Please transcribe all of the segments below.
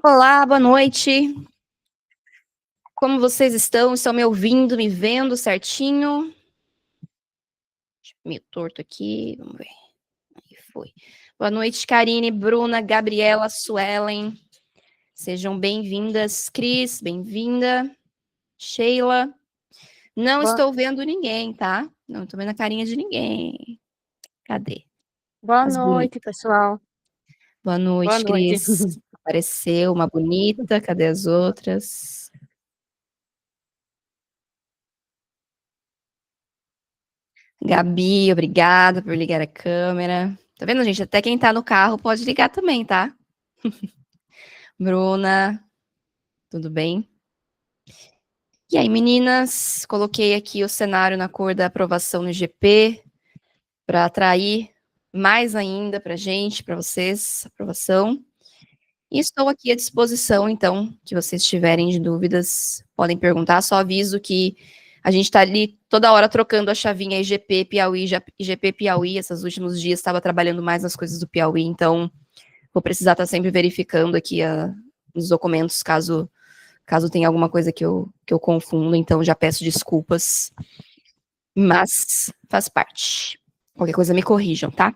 Olá, boa noite. Como vocês estão? Estão me ouvindo, me vendo certinho? Meio torto aqui, vamos ver. Aí foi. Boa noite, Karine, Bruna, Gabriela, Suelen. Sejam bem-vindas. Cris, bem-vinda. Sheila. Não estou vendo ninguém, tá? Não estou vendo a carinha de ninguém. Cadê? Boa As noite, bonitas. pessoal. Boa Boa noite, noite. Cris. Apareceu uma bonita. Cadê as outras? Gabi, obrigada por ligar a câmera. Tá vendo, gente? Até quem tá no carro pode ligar também, tá? Bruna, tudo bem? E aí, meninas? Coloquei aqui o cenário na cor da aprovação no IGP para atrair mais ainda pra gente, para vocês, aprovação. E estou aqui à disposição, então, que vocês tiverem de dúvidas, podem perguntar. Só aviso que a gente está ali toda hora trocando a chavinha IGP, Piauí, IGP, Piauí. Esses últimos dias estava trabalhando mais nas coisas do Piauí, então vou precisar estar sempre verificando aqui os documentos, caso tenha alguma coisa que eu confundo. Então já peço desculpas, mas faz parte. Qualquer coisa me corrijam, tá?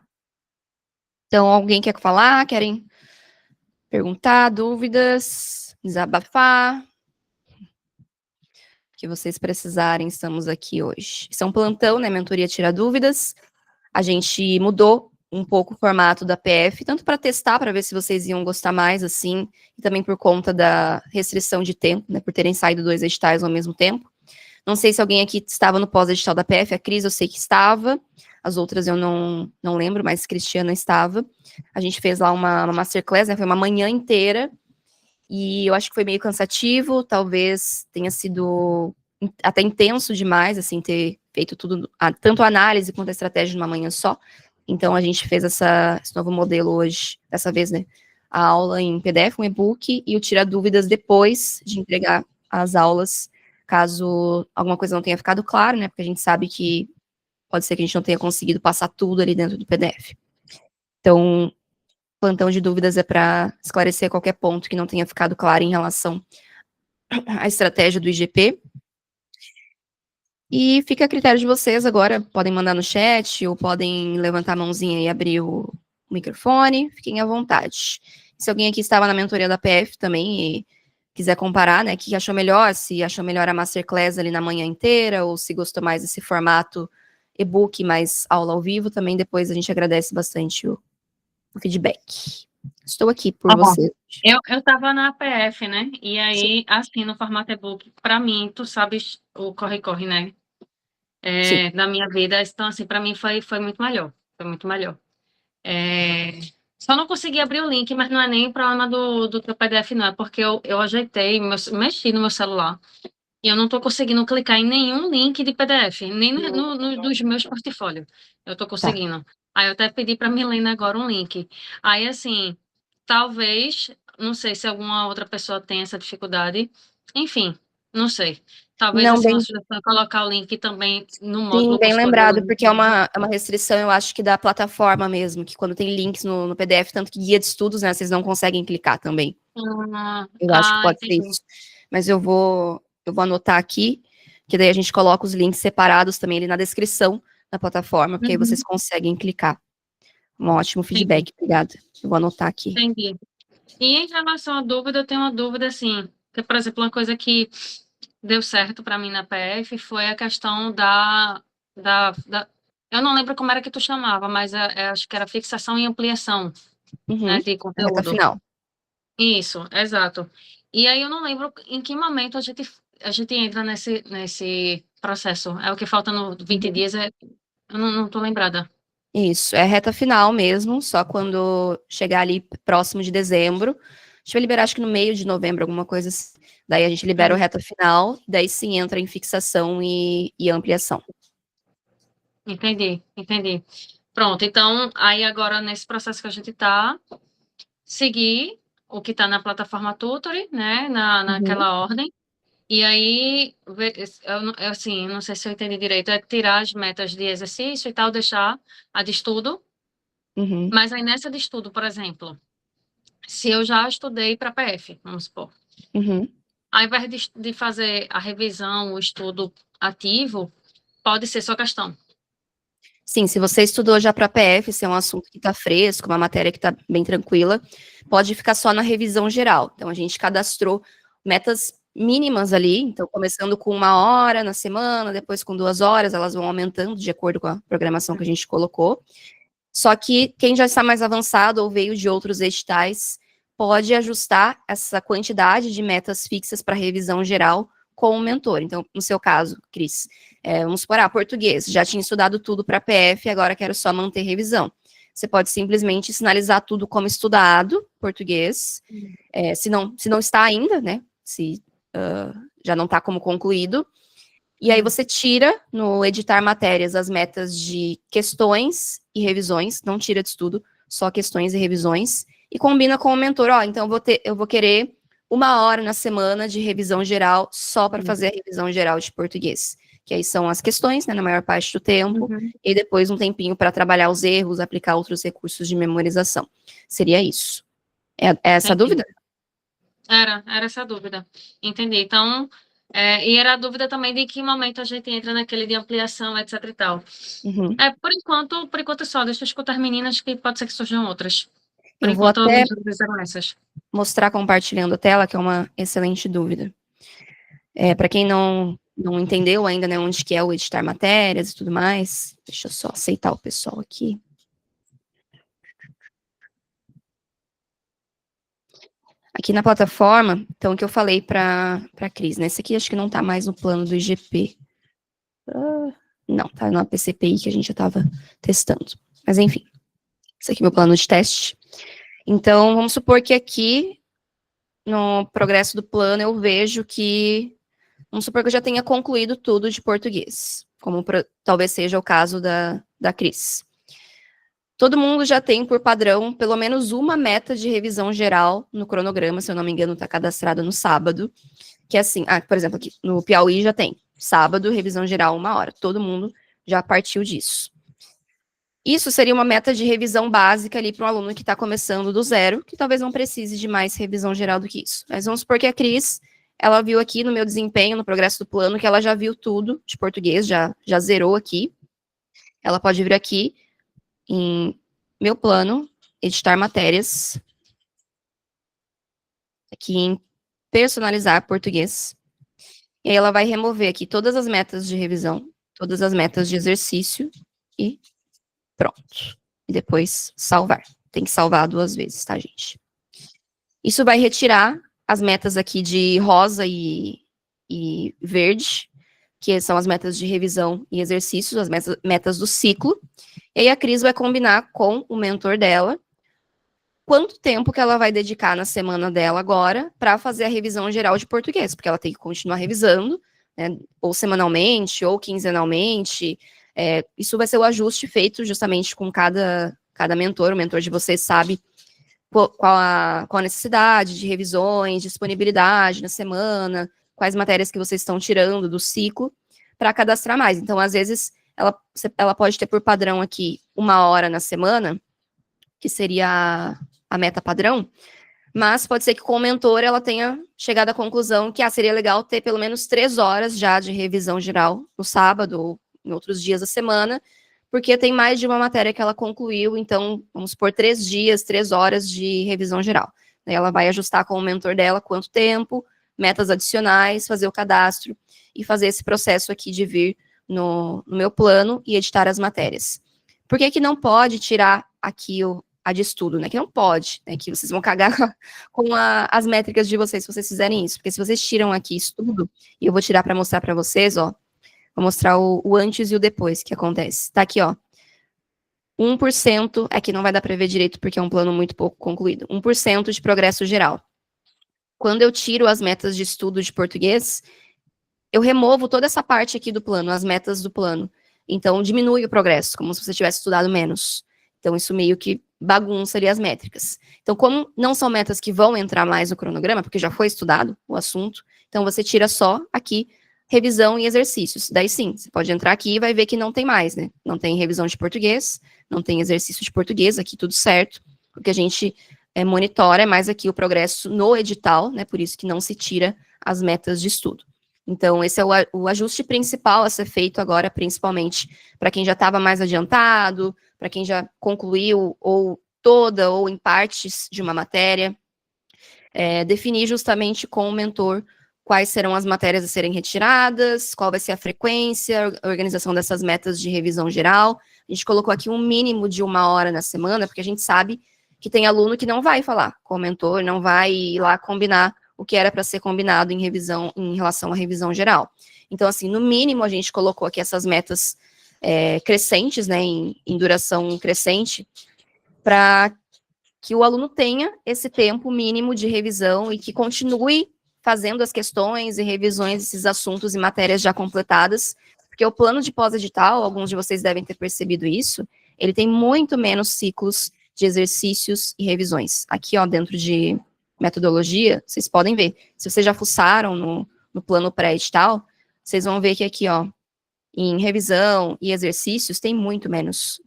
Então, alguém quer falar? Querem perguntar, dúvidas, desabafar? Que vocês precisarem, estamos aqui hoje. Isso é um plantão, né? Mentoria Tira Dúvidas. A gente mudou um pouco o formato da PF, tanto para testar, para ver se vocês iam gostar mais, assim, e também por conta da restrição de tempo, né? Por terem saído 2 editais ao mesmo tempo. Não sei se alguém aqui estava no pós-edital da PF, a Cris eu sei que estava, as outras eu não lembro, mas Cristiana estava. A gente fez lá uma masterclass, né? Foi uma manhã inteira, e eu acho que foi meio cansativo, talvez tenha sido até intenso demais, assim, ter feito tudo, tanto a análise quanto a estratégia numa manhã só. Então a gente fez esse novo modelo hoje, dessa vez, né? A aula em PDF, um e-book, e o Tira Dúvidas depois de entregar as aulas, caso alguma coisa não tenha ficado claro, né? Porque a gente sabe que pode ser que a gente não tenha conseguido passar tudo ali dentro do PDF. Então, plantão de dúvidas é para esclarecer qualquer ponto que não tenha ficado claro em relação à estratégia do IGP. E fica a critério de vocês agora, podem mandar no chat ou podem levantar a mãozinha e abrir o microfone, fiquem à vontade. Se alguém aqui estava na mentoria da PF também e quiser comparar, né, o que achou melhor, se achou melhor a masterclass ali na manhã inteira ou se gostou mais desse formato e-book mais aula ao vivo, também depois a gente agradece bastante o feedback. Estou aqui por você. Eu tava na APF, né? E aí, assim, no formato e-book, para mim, tu sabes o corre-corre, né? Sim. Da minha vida. Então, assim, para mim foi muito melhor. Foi muito melhor. Só não consegui abrir o link, mas não é nem problema do teu PDF, não. É porque eu ajeitei, mexi no meu celular. E eu não estou conseguindo clicar em nenhum link de PDF, nem dos meus portfólios. Eu estou Tá. conseguindo. Aí eu até pedi para a Milena agora um link. Aí, assim, talvez, não sei se alguma outra pessoa tem essa dificuldade. Enfim, não sei. Talvez, Não, assim, uma bem, sugestão é colocar o link também no sim, módulo bem consultoria lembrado, Link. porque é uma restrição, eu acho que da plataforma mesmo, que quando tem links no PDF, tanto que guia de estudos, né, vocês não conseguem clicar também. Eu acho que pode ser Entendi. isso. Mas eu vou anotar aqui, que daí a gente coloca os links separados também ali na descrição da plataforma, porque aí vocês Uhum, conseguem clicar. Um ótimo entendi. feedback, obrigada. Eu vou anotar aqui. Entendi. E em relação à dúvida, eu tenho uma dúvida, assim, que, por exemplo, uma coisa que deu certo para mim na PF foi a questão da eu não lembro como era que tu chamava, mas acho que era fixação e ampliação, né, Uhum. de A reta conteúdo. final. Isso, exato. E aí eu não lembro em que momento a gente entra nesse processo. É o que falta no 20 Uhum. dias, eu não tô lembrada. Isso, é reta final mesmo, só quando chegar ali próximo de dezembro. A gente vai liberar, acho que no meio de novembro, alguma coisa assim. Daí a gente libera o reta final, daí sim entra em fixação e ampliação. Entendi, entendi. Pronto, então, aí agora nesse processo que a gente está, seguir o que está na plataforma Tutory, né, Uhum, naquela ordem, e aí, assim, não sei se eu entendi direito, é tirar as metas de exercício e tal, deixar a de estudo, uhum, mas aí nessa de estudo, por exemplo, Se eu já estudei para PF, vamos supor. Uhum. Ao invés de fazer a revisão, o estudo ativo, pode ser só questão. Sim, se você estudou já para PF, se é um assunto que está fresco, uma matéria que está bem tranquila, pode ficar só na revisão geral. Então, a gente cadastrou metas mínimas ali, então, começando com 1 hora na semana, depois com 2 horas, elas vão aumentando de acordo com a programação que a gente colocou. Só que quem já está mais avançado ou veio de outros editais pode ajustar essa quantidade de metas fixas para revisão geral com o mentor. Então, no seu caso, Cris, vamos supor, português, já tinha estudado tudo para PF, agora quero só manter revisão. Você pode simplesmente sinalizar tudo como estudado, português, se não está ainda, né, se já não está como concluído, e aí você tira no editar matérias as metas de questões e revisões, não tira de estudo, só questões e revisões, e combina com o mentor, então eu vou querer 1 hora na semana de revisão geral só para fazer a revisão geral de português. Que aí são as questões, né, na maior parte do tempo, e depois um tempinho para trabalhar os erros, aplicar outros recursos de memorização. Seria isso. É essa a dúvida? Era essa a dúvida. Entendi. Então, e era a dúvida também de que momento a gente entra naquele de ampliação, etc e tal. Uhum. Por enquanto só, deixa eu escutar as meninas que pode ser que surjam outras. Por Eu vou enquanto, até as dúvidas eram essas. mostrar compartilhando a tela, que é uma excelente dúvida. Para quem não entendeu ainda, né, onde que é o editar matérias e tudo mais, deixa eu só aceitar o pessoal aqui. Aqui na plataforma, então, o que eu falei para a Cris, né, esse aqui acho que não está mais no plano do IGP. Não, tá na PCPI que a gente já estava testando. Mas enfim, esse aqui é meu plano de teste. Então, vamos supor que aqui, no progresso do plano, eu vejo que, vamos supor que eu já tenha concluído tudo de português, como talvez seja o caso da Cris. Todo mundo já tem, por padrão, pelo menos uma meta de revisão geral no cronograma, se eu não me engano, está cadastrado no sábado, que é assim, por exemplo, aqui no Piauí já tem, sábado, revisão geral, 1 hora, todo mundo já partiu disso. Isso seria uma meta de revisão básica ali para um aluno que está começando do zero, que talvez não precise de mais revisão geral do que isso. Mas vamos supor que a Cris, ela viu aqui no meu desempenho, no progresso do plano, que ela já viu tudo de português, já zerou aqui. Ela pode vir aqui em meu plano, editar matérias, aqui em personalizar português, e aí ela vai remover aqui todas as metas de revisão, todas as metas de exercício, e pronto. E depois salvar. Tem que salvar 2 vezes, tá, gente? Isso vai retirar as metas aqui de rosa e verde, que são as metas de revisão e exercícios, as metas do ciclo. E aí a Cris vai combinar com o mentor dela quanto tempo que ela vai dedicar na semana dela agora para fazer a revisão geral de português, porque ela tem que continuar revisando, né, ou semanalmente, ou quinzenalmente. Isso vai ser o ajuste feito justamente com cada mentor. O mentor de vocês sabe qual a necessidade de revisões, disponibilidade na semana, quais matérias que vocês estão tirando do ciclo, para cadastrar mais. Então, às vezes, ela pode ter por padrão aqui 1 hora na semana, que seria a meta padrão, mas pode ser que com o mentor ela tenha chegado à conclusão que seria legal ter pelo menos 3 horas já de revisão geral no sábado ou em outros dias da semana, porque tem mais de uma matéria que ela concluiu, então vamos supor 3 dias, 3 horas de revisão geral. Daí ela vai ajustar com o mentor dela quanto tempo, metas adicionais, fazer o cadastro e fazer esse processo aqui de vir no meu plano e editar as matérias. Por que não pode tirar aqui a de estudo, né? Que não pode, né? Que vocês vão cagar com as métricas de vocês se vocês fizerem isso. Porque se vocês tiram aqui estudo, e eu vou tirar para mostrar para vocês, ó, vou mostrar o antes e o depois que acontece. Tá aqui, ó. 1%, aqui não vai dar para ver direito porque é um plano muito pouco concluído. 1% de progresso geral. Quando eu tiro as metas de estudo de português, eu removo toda essa parte aqui do plano, as metas do plano. Então, diminui o progresso, como se você tivesse estudado menos. Então, isso meio que bagunça ali as métricas. Então, como não são metas que vão entrar mais no cronograma, porque já foi estudado o assunto, então você tira só aqui revisão e exercícios. Daí sim, você pode entrar aqui e vai ver que não tem mais, né? Não tem revisão de português, não tem exercício de português, aqui tudo certo, porque a gente monitora mais aqui o progresso no edital, né? Por isso que não se tira as metas de estudo. Então, esse é o ajuste principal a ser feito agora, principalmente para quem já estava mais adiantado, para quem já concluiu ou toda ou em partes de uma matéria, definir justamente com o mentor quais serão as matérias a serem retiradas, qual vai ser a frequência, a organização dessas metas de revisão geral. A gente colocou aqui um mínimo de 1 hora na semana, porque a gente sabe que tem aluno que não vai falar com o mentor, não vai ir lá combinar o que era para ser combinado em revisão, em relação à revisão geral. Então, assim, no mínimo, a gente colocou aqui essas metas crescentes, né, em duração crescente, para que o aluno tenha esse tempo mínimo de revisão e que continue fazendo as questões e revisões desses assuntos e matérias já completadas, porque o plano de pós-edital, alguns de vocês devem ter percebido isso, ele tem muito menos ciclos de exercícios e revisões. Aqui, ó, dentro de metodologia, vocês podem ver. Se vocês já fuçaram no plano pré-edital, vocês vão ver que aqui, ó, em revisão e exercícios, tem muito menos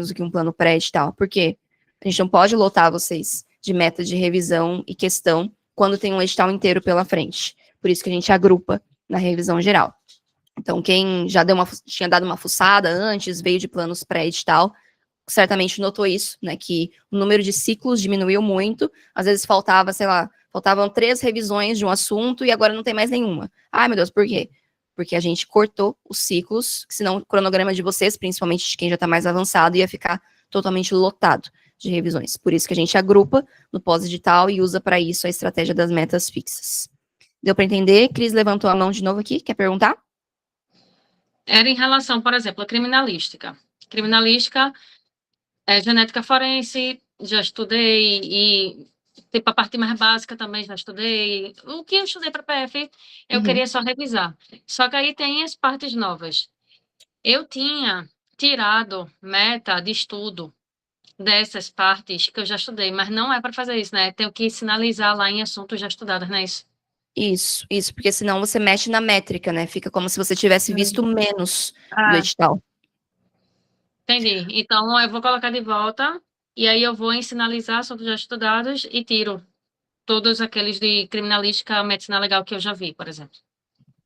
do que um plano pré-edital. Por quê? A gente não pode lotar vocês de meta de revisão e questão quando tem um edital inteiro pela frente. Por isso que a gente agrupa na revisão geral. Então, quem já tinha dado uma fuçada antes, veio de planos pré-edital, certamente notou isso, né, que o número de ciclos diminuiu muito, às vezes faltavam 3 revisões de um assunto e agora não tem mais nenhuma. Ai, meu Deus, por quê? Porque a gente cortou os ciclos, senão o cronograma de vocês, principalmente de quem já está mais avançado, ia ficar totalmente lotado de revisões. Por isso que a gente agrupa no pós-edital e usa para isso a estratégia das metas fixas. Deu para entender? Cris levantou a mão de novo aqui, quer perguntar? Era em relação, por exemplo, à criminalística. Criminalística, genética forense, já estudei, e tipo, a parte mais básica também já estudei. O que eu estudei para PF, eu queria só revisar. Só que aí tem as partes novas. Eu tinha tirado meta de estudo dessas partes que eu já estudei, mas não é para fazer isso, né? Tenho que sinalizar lá em assuntos já estudados, não é isso? Isso, porque senão você mexe na métrica, né? Fica como se você tivesse visto menos do Ah, edital. entendi. Então, eu vou colocar de volta, e aí eu vou em sinalizar assuntos já estudados e tiro todos aqueles de criminalística, medicina legal que eu já vi, por exemplo.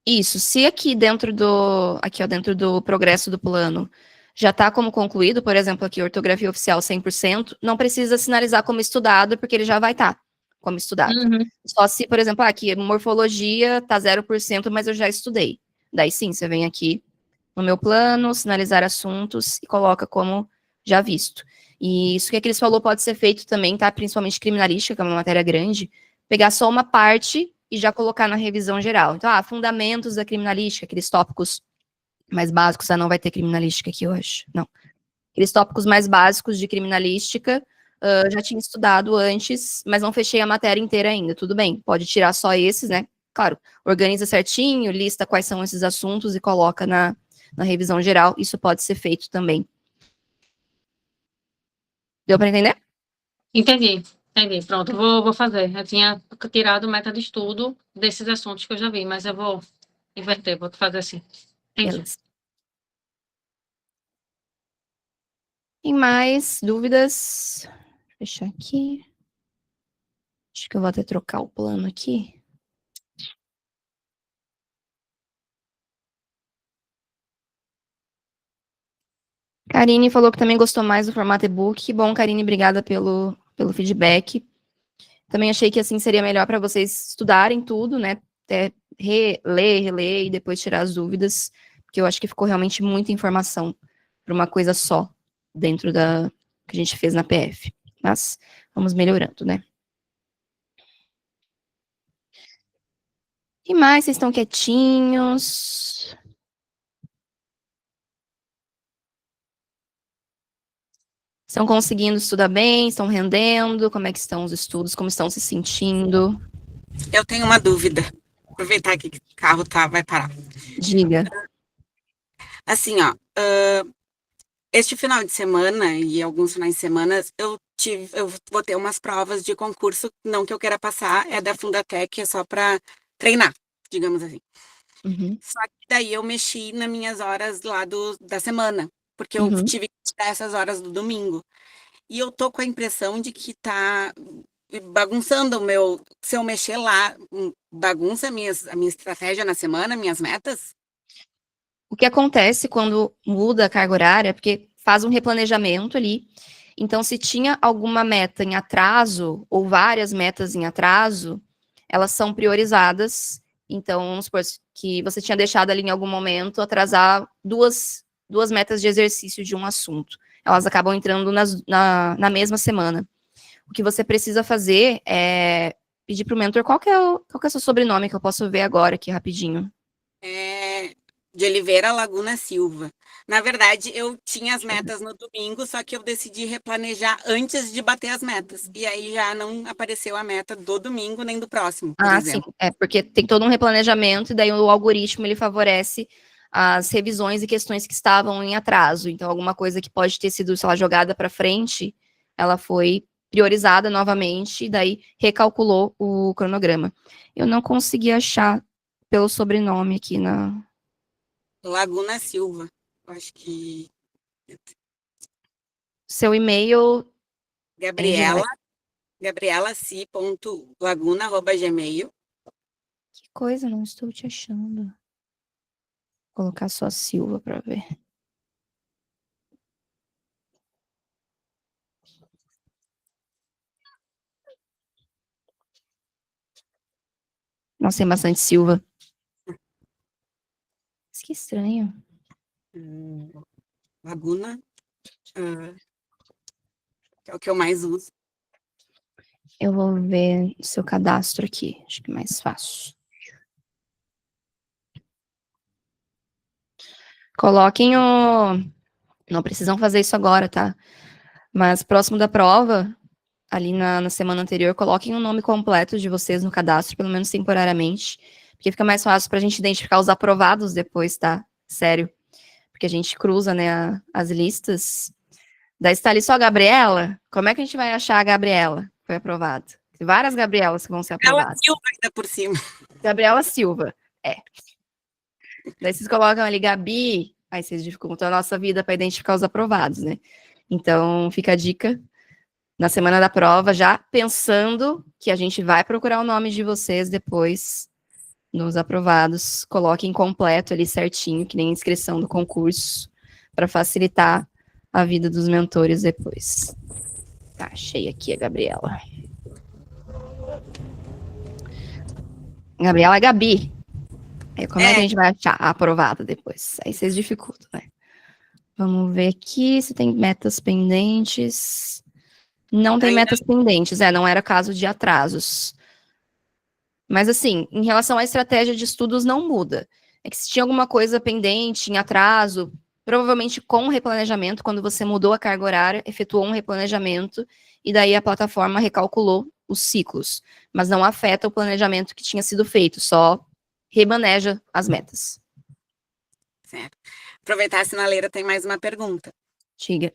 Isso, se dentro do progresso do plano já está como concluído, por exemplo, aqui ortografia oficial 100%, não precisa sinalizar como estudado, porque ele já vai estar como estudado. Uhum. Só se, por exemplo, aqui morfologia tá 0%, mas eu já estudei. Daí sim, você vem aqui no meu plano, sinalizar assuntos e coloca como já visto. E isso que a Cris falou pode ser feito também, tá? Principalmente criminalística, que é uma matéria grande, pegar só uma parte e já colocar na revisão geral. Então, fundamentos da criminalística, aqueles tópicos mais básicos, não vai ter criminalística aqui hoje, não. Aqueles tópicos mais básicos de criminalística, já tinha estudado antes, mas não fechei a matéria inteira ainda, tudo bem, pode tirar só esses, né? Claro, organiza certinho, lista quais são esses assuntos e coloca na revisão geral, isso pode ser feito também. Deu para entender? Entendi. Pronto, vou fazer. Eu tinha tirado meta de estudo desses assuntos que eu já vi, mas eu vou inverter, vou fazer assim. Entendi. Beleza. Tem mais dúvidas? Deixa eu fechar aqui. Acho que eu vou até trocar o plano aqui. Karine falou que também gostou mais do formato e-book. Que bom, Karine, obrigada pelo feedback. Também achei que assim seria melhor para vocês estudarem tudo, né? Até reler e depois tirar as dúvidas, porque eu acho que ficou realmente muita informação para uma coisa só dentro da que a gente fez na PF. Mas vamos melhorando, né? E mais, vocês estão quietinhos? Estão conseguindo estudar bem? Estão rendendo? Como é que estão os estudos? Como estão se sentindo? Eu tenho uma dúvida. Aproveitar que o carro vai parar. Diga. Assim, ó, este final de semana e alguns finais de semana eu vou ter umas provas de concurso, não que eu queira passar, é da Fundatec, é só para treinar, digamos assim. Uhum. Só que daí eu mexi nas minhas horas lá da semana, porque eu tive que tirar essas horas do domingo. e eu tô com a impressão de que tá bagunçando o meu. Se eu mexer lá, bagunça a minha estratégia na semana, minhas metas? O que acontece quando muda a carga horária é porque faz um replanejamento ali. Então, se tinha alguma meta em atraso, ou várias metas em atraso, elas são priorizadas. Então, vamos supor que você tinha deixado ali em algum momento atrasar duas metas de exercício de um assunto. Elas acabam entrando na mesma semana. O que você precisa fazer é pedir para o mentor qual que é o seu sobrenome, que eu posso ver agora aqui rapidinho. É, de Oliveira Laguna Silva. Na verdade, eu tinha as metas no domingo, só que eu decidi replanejar antes de bater as metas. E aí já não apareceu a meta do domingo nem do próximo, por Sim, exemplo. porque tem todo um replanejamento e daí o algoritmo ele favorece as revisões e questões que estavam em atraso. Então, alguma coisa que pode ter sido, sei lá, jogada para frente, ela foi priorizada novamente e daí recalculou o cronograma. Eu não consegui achar pelo sobrenome aqui na. Laguna Silva. Eu acho que Seu e-mail é em Gabriela, gabrielaci.laguna@gmail. Que coisa, não estou te achando. Vou colocar só Silva para ver. Nossa, tem bastante Silva. Mas que estranho. Laguna, que é o que eu mais uso. Eu vou ver o seu cadastro aqui. Acho que é mais fácil. Coloquem o. Não precisam fazer isso agora, tá? Mas próximo da prova, ali na semana anterior, coloquem o nome completo de vocês no cadastro, pelo menos temporariamente. Porque fica mais fácil pra gente identificar os aprovados depois, tá? Sério. Porque a gente cruza, né, as listas. Daí está ali só a Gabriela. Como é que a gente vai achar a Gabriela que foi aprovada? Tem várias Gabrielas que vão ser Ela aprovadas. Silva ainda por cima. Gabriela Silva. É. Daí vocês colocam ali Gabi, aí vocês dificultam a nossa vida para identificar os aprovados, né? Então, fica a dica na semana da prova, já pensando que a gente vai procurar o nome de vocês depois nos aprovados. Coloquem completo ali certinho, que nem a inscrição do concurso, para facilitar a vida dos mentores depois. Tá, achei aqui a Gabriela. Gabriela é Gabi. Aí, como é que a gente vai achar a aprovada depois? Aí vocês dificultam, né? Vamos ver aqui se tem metas pendentes. Não tem metas pendentes, não era caso de atrasos. Mas, assim, em relação à estratégia de estudos, não muda. É que se tinha alguma coisa pendente, em atraso, provavelmente com o replanejamento, quando você mudou a carga horária, efetuou um replanejamento, e daí a plataforma recalculou os ciclos. Mas não afeta o planejamento que tinha sido feito, só remaneja as metas. Certo. Aproveitar a sinaleira, tem mais uma pergunta. Diga.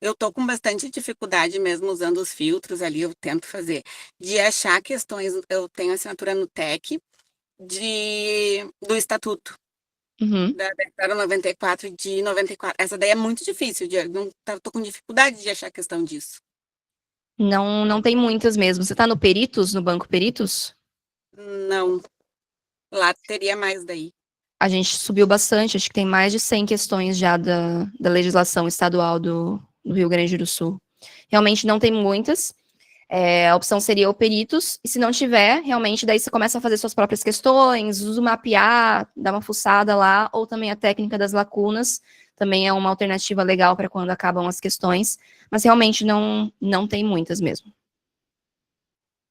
Eu tô com bastante dificuldade mesmo usando os filtros ali, eu tento fazer, de achar questões, eu tenho assinatura no TEC, do Estatuto, Uhum. da 94, de 94. Essa daí é muito difícil, tô com dificuldade de achar a questão disso. Não tem muitas mesmo. Você tá no Peritos, no Banco Peritos? Não, lá teria mais daí. A gente subiu bastante, acho que tem mais de 100 questões já da legislação estadual do Rio Grande do Sul. Realmente não tem muitas. A opção seria o Peritos, e se não tiver, realmente, daí você começa a fazer suas próprias questões, usa o mapear, dá uma fuçada lá, ou também a técnica das lacunas, também é uma alternativa legal para quando acabam as questões, mas realmente não tem muitas mesmo.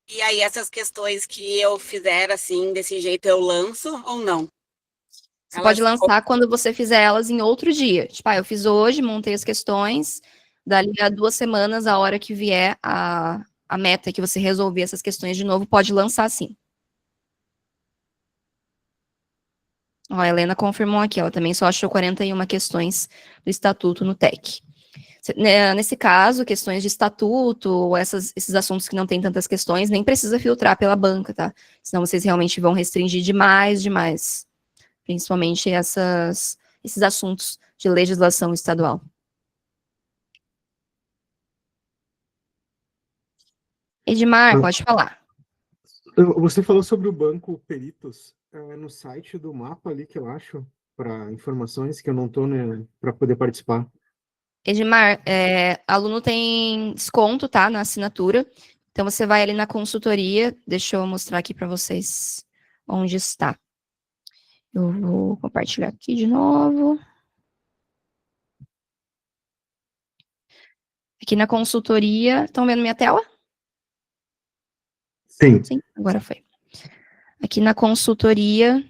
E aí, essas questões que eu fizer assim, desse jeito, eu lanço ou não? Você pode lançar quando você fizer elas em outro dia. Tipo, eu fiz hoje, montei as questões, dali a 2 semanas, a hora que vier a meta que você resolver essas questões de novo, pode lançar sim. Ó, a Helena confirmou aqui, ela também só achou 41 questões do estatuto no TEC. Nesse caso, questões de estatuto, ou esses assuntos que não tem tantas questões, nem precisa filtrar pela banca, tá? Senão vocês realmente vão restringir demais. Principalmente esses assuntos de legislação estadual. Edmar, pode falar. Você falou sobre o banco Peritos, no site do mapa ali que eu acho, para informações que eu não estou, né, para poder participar. Edmar, aluno tem desconto, tá, na assinatura. Então, você vai ali na consultoria. Deixa eu mostrar aqui para vocês onde está. Eu vou compartilhar aqui de novo. Aqui na consultoria. Estão vendo minha tela? Sim. Sim, agora foi. Aqui na consultoria,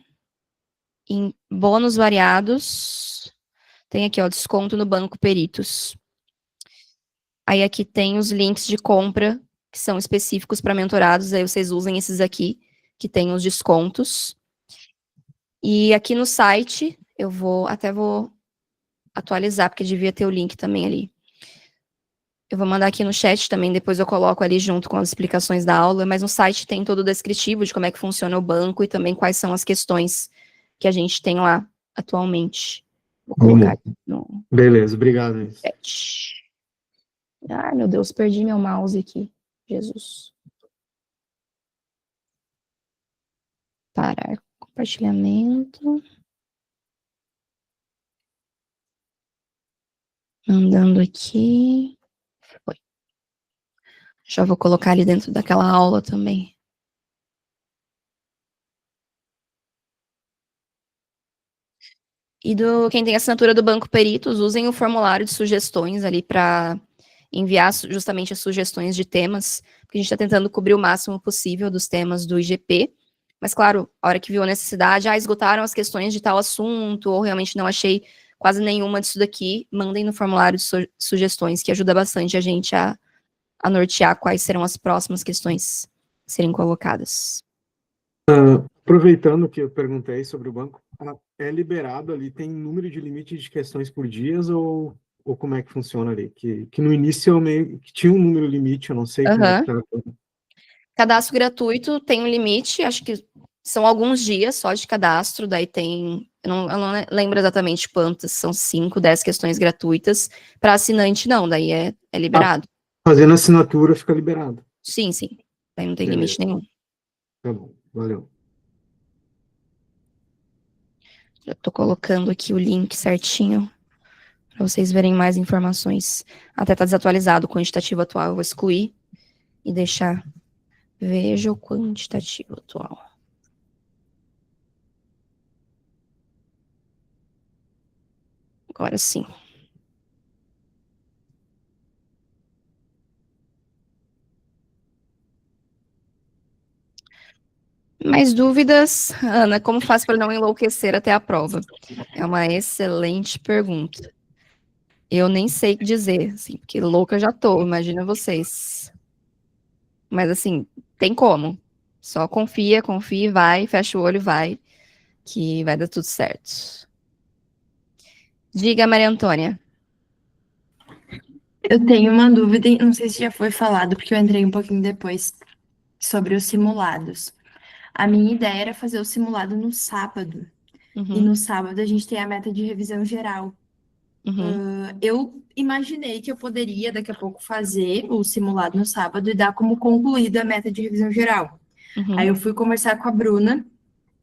em bônus variados, tem aqui, ó, desconto no Banco Peritos. Aí aqui tem os links de compra, que são específicos para mentorados, aí vocês usem esses aqui, que tem os descontos. E aqui no site, eu vou atualizar, porque devia ter o link também ali. Eu vou mandar aqui no chat também, depois eu coloco ali junto com as explicações da aula, mas no site tem todo o descritivo de como é que funciona o banco e também quais são as questões que a gente tem lá atualmente. Vou colocar aqui no Beleza, obrigado. chat. Ai, meu Deus, perdi meu mouse aqui. Jesus. Parar compartilhamento. Andando aqui. Foi. Já vou colocar ali dentro daquela aula também. E quem tem assinatura do Banco Peritos, usem o formulário de sugestões ali para enviar justamente as sugestões de temas, porque a gente está tentando cobrir o máximo possível dos temas do IGP. Mas, claro, a hora que viu a necessidade, esgotaram as questões de tal assunto, ou realmente não achei quase nenhuma disso daqui, mandem no formulário de sugestões, que ajuda bastante a gente a nortear quais serão as próximas questões a serem colocadas. Aproveitando que eu perguntei sobre o banco, é liberado ali, tem número de limite de questões por dias ou como é que funciona ali? Que no início eu meio que tinha um número limite, eu não sei como é que tá. Cadastro gratuito tem um limite, acho que são alguns dias só de cadastro, daí tem, eu não lembro exatamente quantas, são 5, 10 questões gratuitas. Para assinante, não, daí é liberado. Fazendo assinatura fica liberado. Sim, daí não tem limite nenhum. Tá bom, valeu. Já tô colocando aqui o link certinho para vocês verem mais informações. Até tá desatualizado o quantitativo atual, eu vou excluir e deixar. Veja o quantitativo atual. Agora sim. Mais dúvidas? Ana, como faz para não enlouquecer até a prova? É uma excelente pergunta. Eu nem sei o que dizer, assim, porque louca já tô, imagina vocês. Mas assim, tem como. Só confia, vai, fecha o olho, vai, que vai dar tudo certo. Diga, Maria Antônia. Eu tenho uma dúvida, não sei se já foi falado, porque eu entrei um pouquinho depois, sobre os simulados. A minha ideia era fazer o simulado no sábado. E no sábado a gente tem a meta de revisão geral. Eu imaginei que eu poderia, daqui a pouco, fazer o simulado no sábado e dar como concluída a meta de revisão geral. Aí eu fui conversar com a Bruna,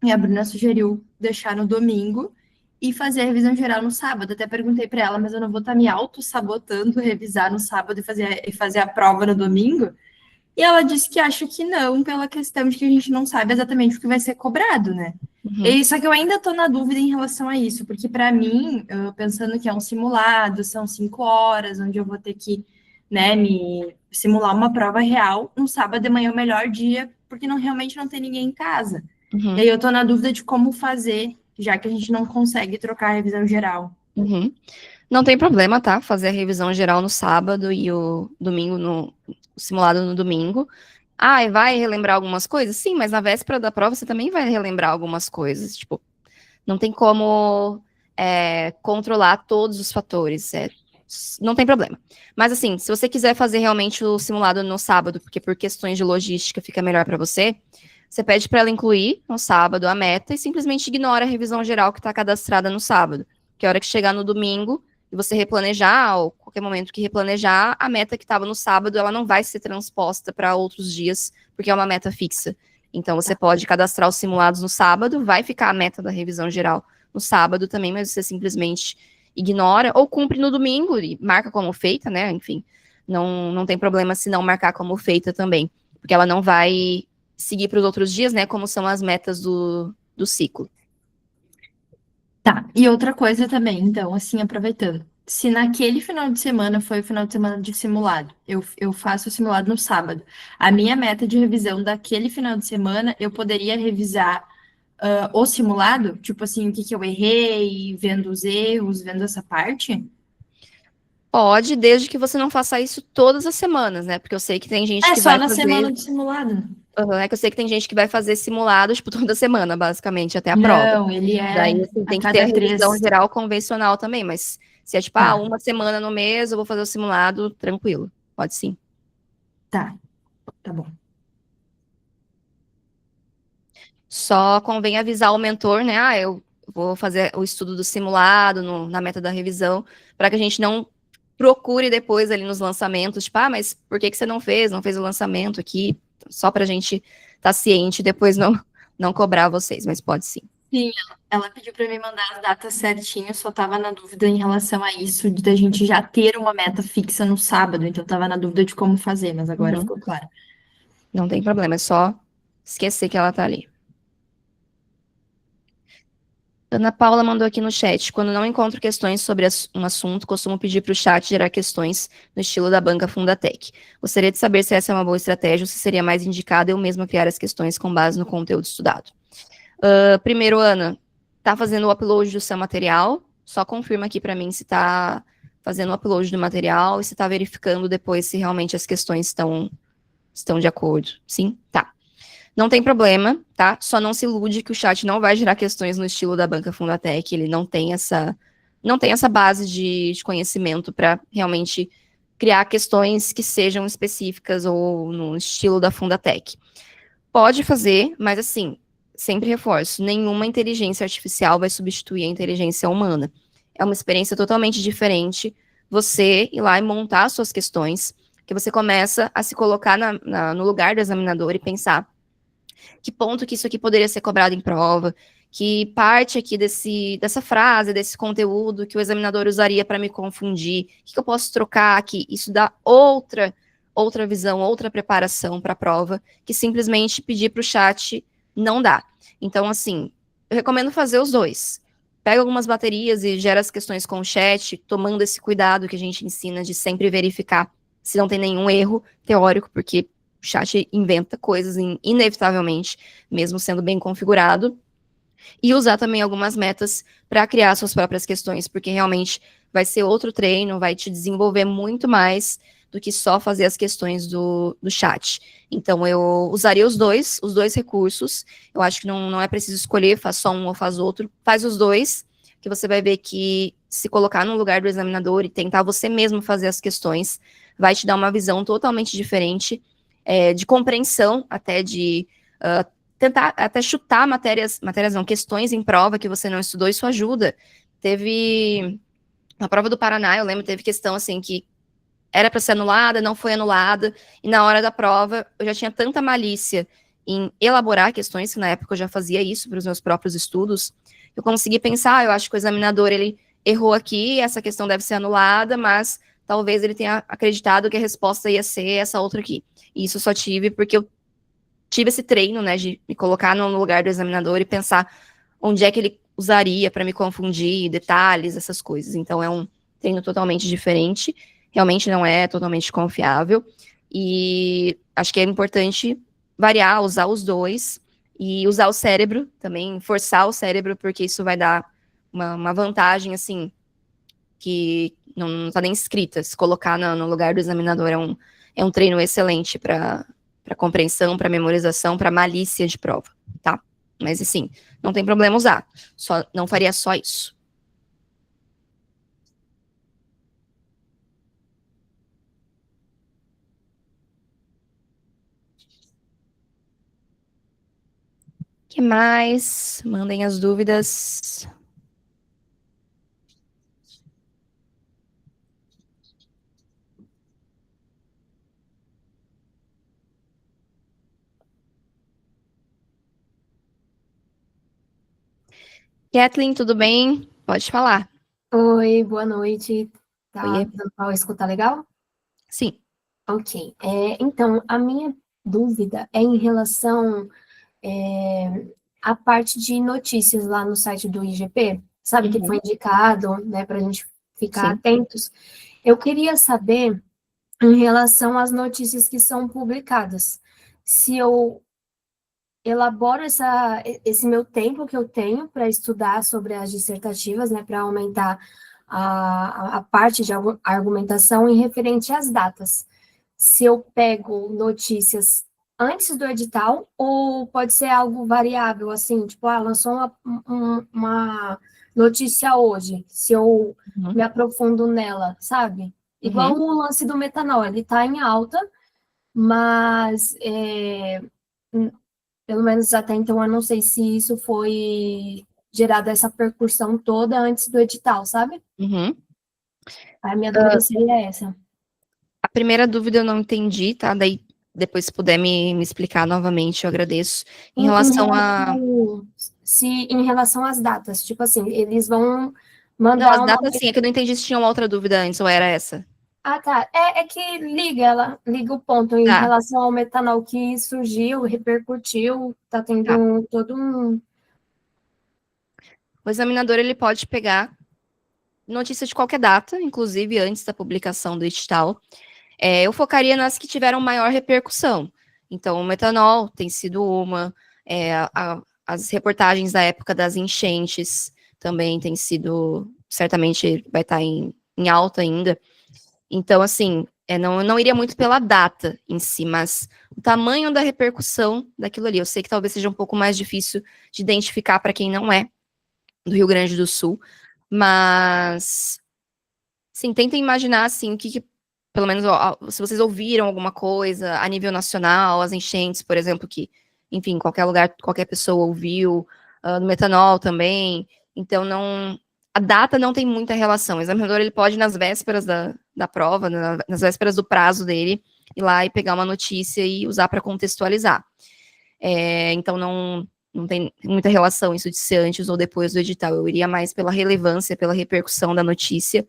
e a Bruna sugeriu deixar no domingo e fazer a revisão geral no sábado. Até perguntei para ela, mas eu não vou estar me auto-sabotando revisar no sábado e fazer a prova no domingo? E ela disse que acha que não, pela questão de que a gente não sabe exatamente o que vai ser cobrado, né? Só que eu ainda estou na dúvida em relação a isso, porque para mim, pensando que é um simulado, são 5 horas, onde eu vou ter que, né, me simular uma prova real, no sábado de manhã é o melhor dia, porque realmente não tem ninguém em casa. E aí eu tô na dúvida de como fazer, já que a gente não consegue trocar a revisão geral. Não tem problema, tá? Fazer a revisão geral no sábado e o domingo o simulado no domingo. E vai relembrar algumas coisas? Sim, mas na véspera da prova você também vai relembrar algumas coisas. Tipo, não tem como controlar todos os fatores. Não tem problema. Mas assim, se você quiser fazer realmente o simulado no sábado, porque por questões de logística fica melhor para você pede para ela incluir no sábado a meta e simplesmente ignora a revisão geral que está cadastrada no sábado. Que a hora que chegar no domingo, e você replanejar, ou qualquer momento que replanejar, a meta que estava no sábado, ela não vai ser transposta para outros dias, porque é uma meta fixa. Então, você pode cadastrar os simulados no sábado, vai ficar a meta da revisão geral no sábado também, mas você simplesmente ignora, ou cumpre no domingo e marca como feita, né? Enfim, não tem problema se não marcar como feita também, porque ela não vai seguir para os outros dias, né? Como são as metas do ciclo. Tá, e outra coisa também, então, assim, aproveitando. Se naquele final de semana foi o final de semana de simulado, eu faço o simulado no sábado. A minha meta de revisão daquele final de semana, eu poderia revisar o simulado? Tipo assim, o que que eu errei, vendo os erros, vendo essa parte? Pode, desde que você não faça isso todas as semanas, né? Porque eu sei que tem gente É que só vai na semana fazer. do simulado. É que eu sei que tem gente que vai fazer simulado, tipo, toda semana, basicamente, até a prova. Não, ele Daí, é assim, a tem que ter a cada revisão 3. geral convencional também, mas se é tipo, Tá, uma semana no mês, eu vou fazer o simulado, tranquilo. Pode sim. tá bom. Só convém avisar o mentor, né? Eu vou fazer o estudo do simulado na meta da revisão, para que a gente não procure depois ali nos lançamentos, tipo, mas por que que você não fez? Não fez o lançamento aqui? Só para a gente estar ciente e depois não cobrar vocês, mas pode sim. Sim, ela pediu para me mandar as datas certinho, só tava na dúvida em relação a isso, de a gente já ter uma meta fixa no sábado, então tava na dúvida de como fazer, mas agora Uhum. ficou claro. Não tem problema, é só esquecer que ela tá ali. Ana Paula mandou aqui no chat. Quando não encontro questões sobre um assunto, costumo pedir para o chat gerar questões no estilo da banca Fundatec. Gostaria de saber se essa é uma boa estratégia ou se seria mais indicado eu mesma criar as questões com base no conteúdo estudado. Primeiro, Ana, tá fazendo o upload do seu material? Só confirma aqui para mim se tá fazendo o upload do material e se tá verificando depois se realmente as questões estão de acordo. Sim? Tá. Não tem problema, tá? Só não se ilude que o chat não vai gerar questões no estilo da banca Fundatec. Ele não tem essa base de conhecimento para realmente criar questões que sejam específicas ou no estilo da Fundatec. Pode fazer, mas assim, sempre reforço, nenhuma inteligência artificial vai substituir a inteligência humana. É uma experiência totalmente diferente você ir lá e montar suas questões, que você começa a se colocar no lugar do examinador e pensar que ponto que isso aqui poderia ser cobrado em prova, que parte aqui dessa frase, desse conteúdo que o examinador usaria para me confundir, o que eu posso trocar aqui? Isso dá outra visão, outra preparação para a prova, que simplesmente pedir para o chat não dá. Então, assim, eu recomendo fazer os dois. Pega algumas baterias e gera as questões com o chat, tomando esse cuidado que a gente ensina de sempre verificar se não tem nenhum erro teórico, porque o chat inventa coisas inevitavelmente, mesmo sendo bem configurado, e usar também algumas metas para criar suas próprias questões, porque realmente vai ser outro treino, vai te desenvolver muito mais do que só fazer as questões do chat. Então, eu usaria os dois recursos. Eu acho que não é preciso escolher, faz só um ou faz outro. Faz os dois, que você vai ver que se colocar no lugar do examinador e tentar você mesmo fazer as questões, vai te dar uma visão totalmente diferente, de compreensão, até de tentar até chutar matérias não, questões em prova que você não estudou, isso ajuda. Teve, na prova do Paraná, eu lembro, teve questão assim que era para ser anulada, não foi anulada, e na hora da prova eu já tinha tanta malícia em elaborar questões, que na época eu já fazia isso para os meus próprios estudos, eu consegui pensar, eu acho que o examinador, ele errou aqui, essa questão deve ser anulada, mas talvez ele tenha acreditado que a resposta ia ser essa outra aqui. E isso eu só tive porque eu tive esse treino, né, de me colocar no lugar do examinador e pensar onde é que ele usaria para me confundir, detalhes, essas coisas. Então, é um treino totalmente diferente, realmente não é totalmente confiável, e acho que é importante variar, usar os dois, e usar o cérebro também, forçar o cérebro, porque isso vai dar uma vantagem, assim, que não está nem escrita. Se colocar no lugar do examinador é um treino excelente para compreensão, para memorização, para malícia de prova, tá? Mas assim, não tem problema usar. Só não faria só isso. O que mais? Mandem as dúvidas. Kathleen, tudo bem? Pode falar. Oi, boa noite. Tá Oiê. dando pra escutar legal? Sim. Ok. Então, a minha dúvida é em relação à parte de notícias lá no site do IGP, sabe, que foi indicado, né, para a gente ficar Sim. atentos. Eu queria saber em relação às notícias que são publicadas, se eu elaboro esse meu tempo que eu tenho para estudar sobre as dissertativas, né, para aumentar a parte de argumentação em referente às datas. Se eu pego notícias antes do edital, ou pode ser algo variável, assim, tipo, lançou uma notícia hoje, se eu me aprofundo nela, sabe? Igual o lance do metanol, ele está em alta, mas pelo menos até então, eu não sei se isso foi gerado essa percussão toda antes do edital, sabe? Uhum. A minha dúvida seria essa. A primeira dúvida eu não entendi, tá? Daí, depois se puder me explicar novamente, eu agradeço. Em relação a... Em relação às datas, tipo assim, eles vão Não, mandar as uma... datas sim, é que eu não entendi se tinha uma outra dúvida antes, ou era essa. Ah, tá. É que liga o ponto em Tá, relação ao metanol que surgiu, repercutiu, tá tá. tendo todo um... O examinador, ele pode pegar notícia de qualquer data, inclusive antes da publicação do edital. Eu focaria nas que tiveram maior repercussão. Então, o metanol tem sido uma, as reportagens da época das enchentes também tem sido, certamente vai estar em alta ainda. Então, assim, não iria muito pela data em si, mas o tamanho da repercussão daquilo ali. Eu sei que talvez seja um pouco mais difícil de identificar para quem não é do Rio Grande do Sul, mas, sim, tentem imaginar, assim, o que pelo menos, se vocês ouviram alguma coisa a nível nacional, as enchentes, por exemplo, que, enfim, qualquer lugar, qualquer pessoa ouviu, no metanol também, então a data não tem muita relação, o examinador, ele pode, nas vésperas da prova, nas vésperas do prazo dele, ir lá e pegar uma notícia e usar para contextualizar. Então, não tem muita relação isso de ser antes ou depois do edital, eu iria mais pela relevância, pela repercussão da notícia,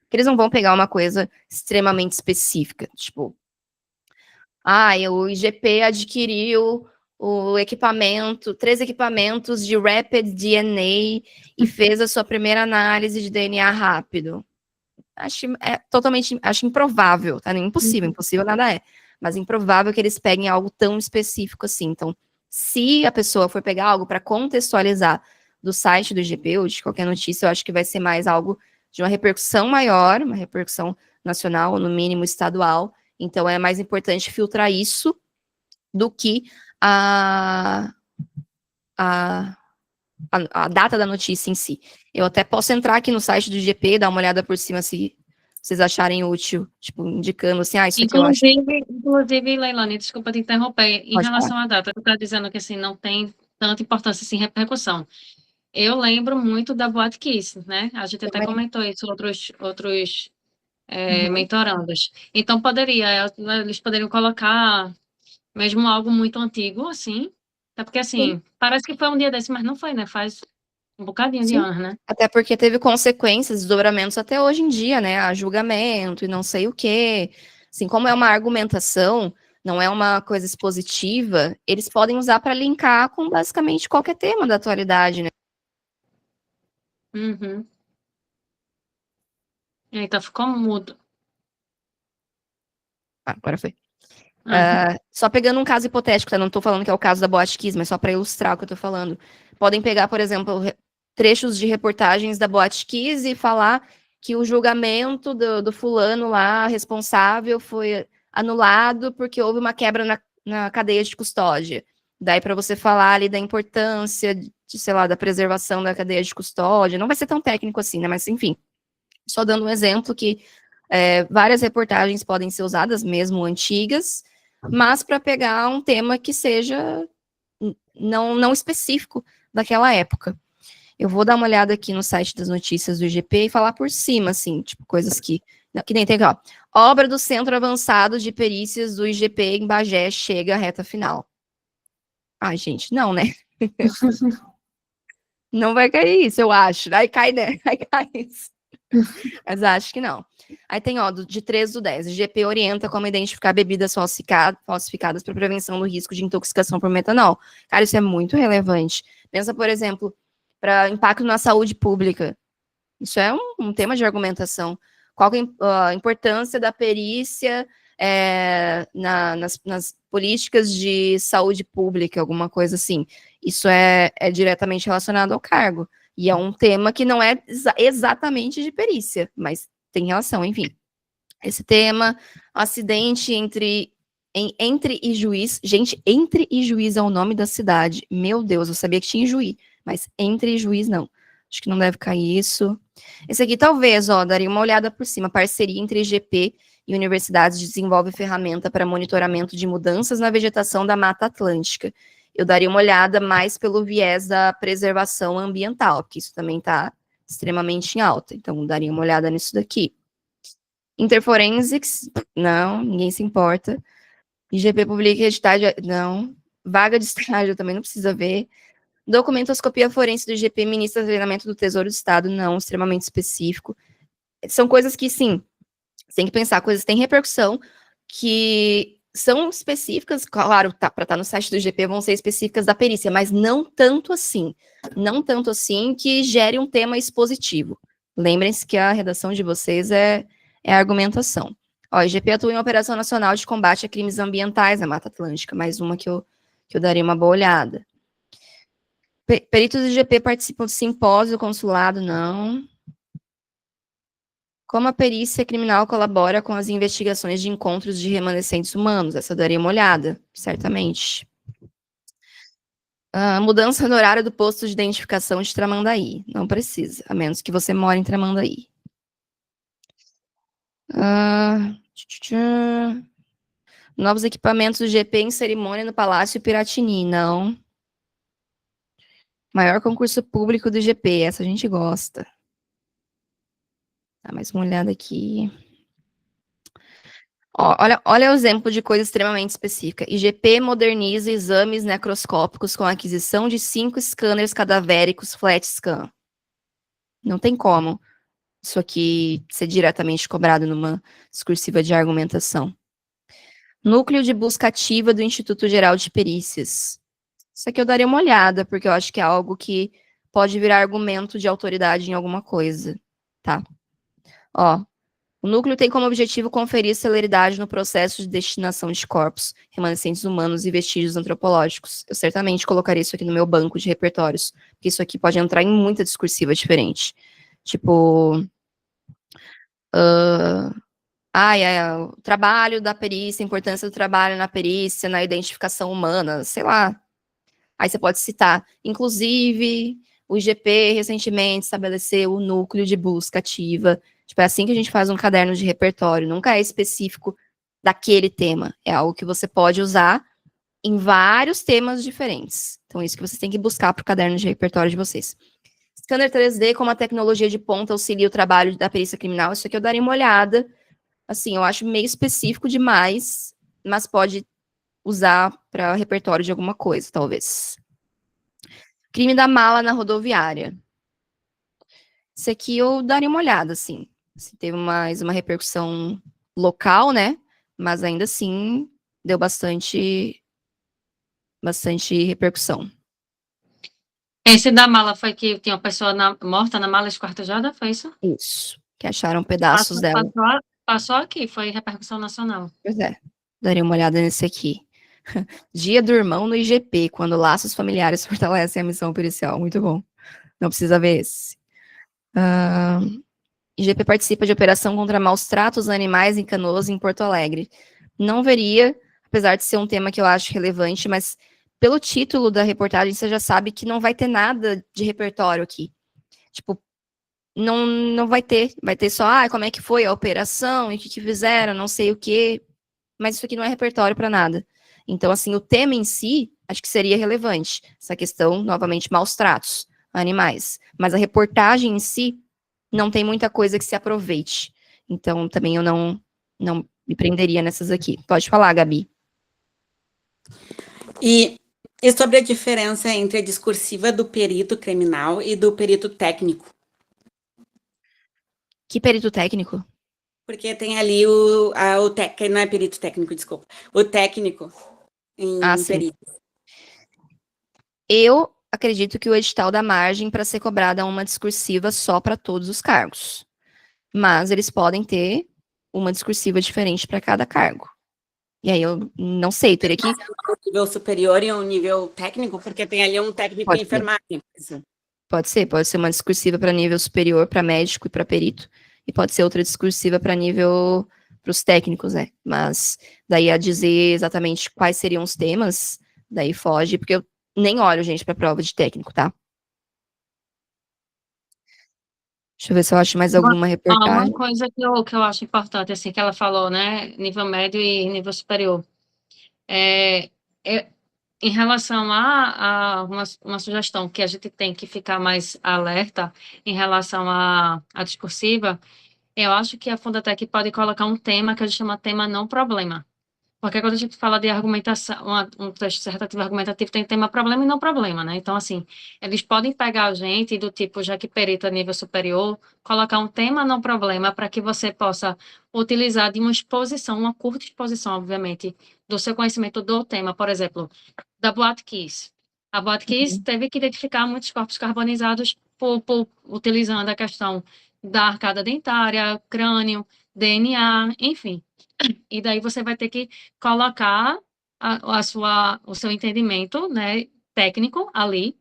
que eles não vão pegar uma coisa extremamente específica, tipo, o IGP adquiriu o equipamento, 3 equipamentos de Rapid DNA e fez a sua primeira análise de DNA rápido. Acho improvável, tá? Impossível, impossível nada é, mas improvável que eles peguem algo tão específico assim. Então, se a pessoa for pegar algo para contextualizar do site do IGP ou de qualquer notícia, eu acho que vai ser mais algo de uma repercussão maior, uma repercussão nacional, ou no mínimo estadual. Então, é mais importante filtrar isso do que a data da notícia em si. Eu até posso entrar aqui no site do IGP, dar uma olhada por cima se vocês acharem útil, tipo, indicando assim, isso aqui eu acho... Inclusive, Leilani, desculpa te interromper, em Pode relação falar. à data, tu está dizendo que assim, não tem tanta importância assim, repercussão. Eu lembro muito da Boate Kiss, né? A gente até comentou isso, outros mentorandos. Então, eles poderiam colocar mesmo algo muito antigo, assim, até porque, assim, parece que foi um dia desse, mas não foi, né? Faz um bocadinho de Sim. anos, né? Até porque teve consequências, desdobramentos até hoje em dia, né? A julgamento e não sei o quê. Assim, como é uma argumentação, não é uma coisa expositiva, eles podem usar para linkar com basicamente qualquer tema da atualidade, né? Uhum. Então, ficou mudo. Agora foi. Só pegando um caso hipotético, tá? Não tô falando que é o caso da Boate Kiss, mas só para ilustrar o que eu tô falando. Podem pegar, por exemplo, trechos de reportagens da Boate Kiss e falar que o julgamento do fulano lá, responsável, foi anulado porque houve uma quebra na cadeia de custódia. Daí para você falar ali da importância sei lá, da preservação da cadeia de custódia, não vai ser tão técnico assim, né? Mas, enfim, só dando um exemplo que várias reportagens podem ser usadas, mesmo antigas, mas para pegar um tema que seja não específico daquela época. Eu vou dar uma olhada aqui no site das notícias do IGP e falar por cima, assim, tipo, coisas que nem tem aqui, ó. Obra do Centro Avançado de Perícias do IGP em Bagé chega à reta final. Ai, gente, não, né? Não vai cair isso, eu acho. Aí cai, né? Aí cai isso. Mas acho que não. Aí tem, ó, de 3/10. IGP orienta como identificar bebidas falsificadas para prevenção do risco de intoxicação por metanol. Cara, isso é muito relevante. Pensa, por exemplo, para impacto na saúde pública. Isso é um tema de argumentação. Qual que é a importância da perícia nas políticas de saúde pública, alguma coisa assim. Isso é diretamente relacionado ao cargo. E é um tema que não é exatamente de perícia, mas tem relação, enfim. Esse tema, acidente entre e Juiz. Gente, Entre e Juiz é o nome da cidade. Meu Deus, eu sabia que tinha Juí, mas Entre e Juiz não. Acho que não deve cair isso. Esse aqui talvez, ó, daria uma olhada por cima. Parceria entre IGP e universidades desenvolve ferramenta para monitoramento de mudanças na vegetação da Mata Atlântica. Eu daria uma olhada mais pelo viés da preservação ambiental, porque isso também está extremamente em alta. Então, daria uma olhada nisso daqui. Interforensics, não, ninguém se importa. IGP publica editário, não. Vaga de estágio também não precisa ver. Documentoscopia forense do IGP ministra treinamento do Tesouro do Estado, não, extremamente específico. São coisas que, sim, você tem que pensar, coisas que têm repercussão, que são específicas, claro, para estar no site do IGP vão ser específicas da perícia, mas não tanto assim. Não tanto assim que gere um tema expositivo. Lembrem-se que a redação de vocês é a argumentação. Ó, IGP atua em Operação Nacional de Combate a Crimes Ambientais na Mata Atlântica, mais uma que eu daria uma boa olhada. Peritos do IGP participam do simpósio, consulado, não. Como a perícia criminal colabora com as investigações de encontros de remanescentes humanos? Essa eu daria uma olhada, certamente. Mudança no horário do posto de identificação de Tramandaí. Não precisa, a menos que você more em Tramandaí. Novos equipamentos do IGP em cerimônia no Palácio Piratini. Não. Maior concurso público do IGP. Essa a gente gosta. Dá mais uma olhada aqui. Ó, olha o exemplo de coisa extremamente específica. IGP moderniza exames necroscópicos com a aquisição de 5 scanners cadavéricos flat scan. Não tem como isso aqui ser diretamente cobrado numa discursiva de argumentação. Núcleo de busca ativa do Instituto Geral de Perícias. Isso aqui eu daria uma olhada, porque eu acho que é algo que pode virar argumento de autoridade em alguma coisa, tá? Ó, o núcleo tem como objetivo conferir celeridade no processo de destinação de corpos, remanescentes humanos e vestígios antropológicos. Eu certamente colocaria isso aqui no meu banco de repertórios, porque isso aqui pode entrar em muita discursiva diferente. Tipo, o trabalho da perícia, a importância do trabalho na perícia, na identificação humana, sei lá. Aí você pode citar, inclusive, o IGP recentemente estabeleceu o núcleo de busca ativa. Tipo, é assim que a gente faz um caderno de repertório. Nunca é específico daquele tema. É algo que você pode usar em vários temas diferentes. Então, isso que vocês têm que buscar para o caderno de repertório de vocês. Scanner 3D, como a tecnologia de ponta auxilia o trabalho da perícia criminal. Isso aqui eu daria uma olhada. Assim, eu acho meio específico demais, mas pode usar para repertório de alguma coisa, talvez. Crime da mala na rodoviária. Isso aqui eu daria uma olhada, assim. Teve mais uma repercussão local, né? Mas ainda assim, deu bastante repercussão. Esse da mala foi que tinha uma pessoa morta na mala esquartejada, foi isso? Isso. Que acharam pedaços dela. Passou aqui, foi repercussão nacional. Pois é. Daria uma olhada nesse aqui. Dia do irmão no IGP, quando laços familiares fortalecem a missão pericial. Muito bom. Não precisa ver esse. IGP participa de operação contra maus tratos a animais em Canoas, em Porto Alegre. Não veria, apesar de ser um tema que eu acho relevante, mas pelo título da reportagem você já sabe que não vai ter nada de repertório aqui. Tipo, não vai ter. Vai ter só, como é que foi a operação, e o que fizeram, não sei o quê. Mas isso aqui não é repertório para nada. Então, assim, o tema em si, acho que seria relevante. Essa questão, novamente, maus tratos a animais. Mas a reportagem em si, não tem muita coisa que se aproveite. Então, também eu não me prenderia nessas aqui. Pode falar, Gabi. E E sobre a diferença entre a discursiva do perito criminal e do perito técnico? Que perito técnico? Porque tem ali não é perito técnico, desculpa. O técnico em Sim. perito. Eu acredito que o edital dá margem para ser cobrada uma discursiva só para todos os cargos. Mas eles podem ter uma discursiva diferente para cada cargo. E aí eu não sei, teria que. Um nível superior e um nível técnico, porque tem ali um técnico Pode em ser. enfermagem. Pode ser uma discursiva para nível superior, para médico e para perito, e pode ser outra discursiva para nível para os técnicos, né? Mas daí a dizer exatamente quais seriam os temas, daí foge, porque eu nem olho, gente, para prova de técnico, tá? Deixa eu ver se eu acho mais alguma Uma reportagem. coisa que eu acho importante, assim, que ela falou, né, nível médio e nível superior. Em relação a uma sugestão que a gente tem que ficar mais alerta em relação à discursiva, eu acho que a Fundatec pode colocar um tema que a gente chama tema não problema. Porque quando a gente fala de argumentação, um texto dissertativo argumentativo tem tema problema e não problema, né? Então, assim, eles podem pegar a gente do tipo, já que perito a nível superior, colocar um tema não problema para que você possa utilizar de uma exposição, uma curta exposição, obviamente, do seu conhecimento do tema. Por exemplo, da Boate Kiss. A Boate Kiss teve que identificar muitos corpos carbonizados utilizando a questão da arcada dentária, crânio, DNA, enfim. E daí você vai ter que colocar o seu entendimento, né, técnico ali,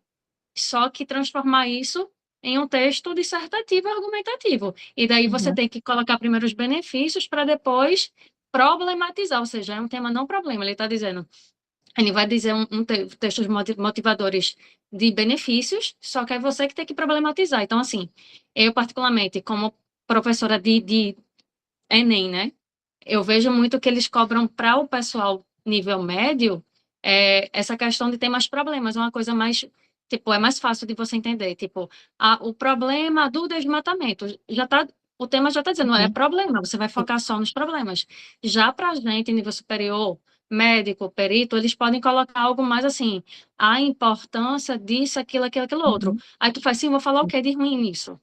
só que transformar isso em um texto dissertativo e argumentativo. E daí você tem que colocar primeiro os benefícios para depois problematizar, ou seja, é um tema não problema. Ele está dizendo, ele vai dizer textos motivadores de benefícios, só que é você que tem que problematizar. Então, assim, eu particularmente, como professora de Enem, né? Eu vejo muito que eles cobram para o pessoal nível médio essa questão de ter mais problemas, uma coisa mais, tipo, é mais fácil de você entender, tipo, o problema do desmatamento, o tema já está dizendo, é problema, você vai focar só nos problemas. Já para a gente, nível superior, médico, perito, eles podem colocar algo mais assim, a importância disso, aquilo outro. Aí tu faz, sim, vou falar o que de ruim nisso?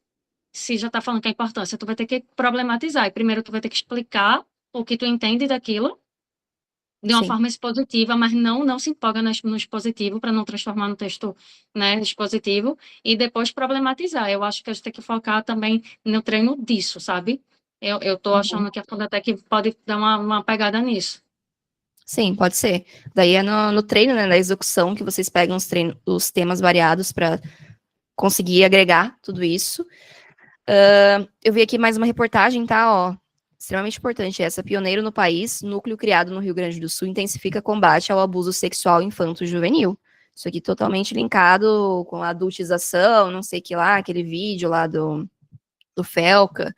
Se já está falando que é importância, tu vai ter que problematizar. E primeiro tu vai ter que explicar o que tu entende daquilo de uma Sim. forma expositiva, mas não se empolga no expositivo para não transformar no texto, né, expositivo, e depois problematizar. Eu acho que a gente tem que focar também no treino disso, sabe? Eu tô achando que a Fundatec pode dar uma pegada nisso. Sim, pode ser. Daí é no treino, né, da execução, que vocês pegam os temas variados para conseguir agregar tudo isso. Eu vi aqui mais uma reportagem, tá? Ó, extremamente importante essa. Pioneiro no país, núcleo criado no Rio Grande do Sul intensifica combate ao abuso sexual infanto-juvenil. Isso aqui totalmente linkado com a adultização, não sei o que lá, aquele vídeo lá do Felca,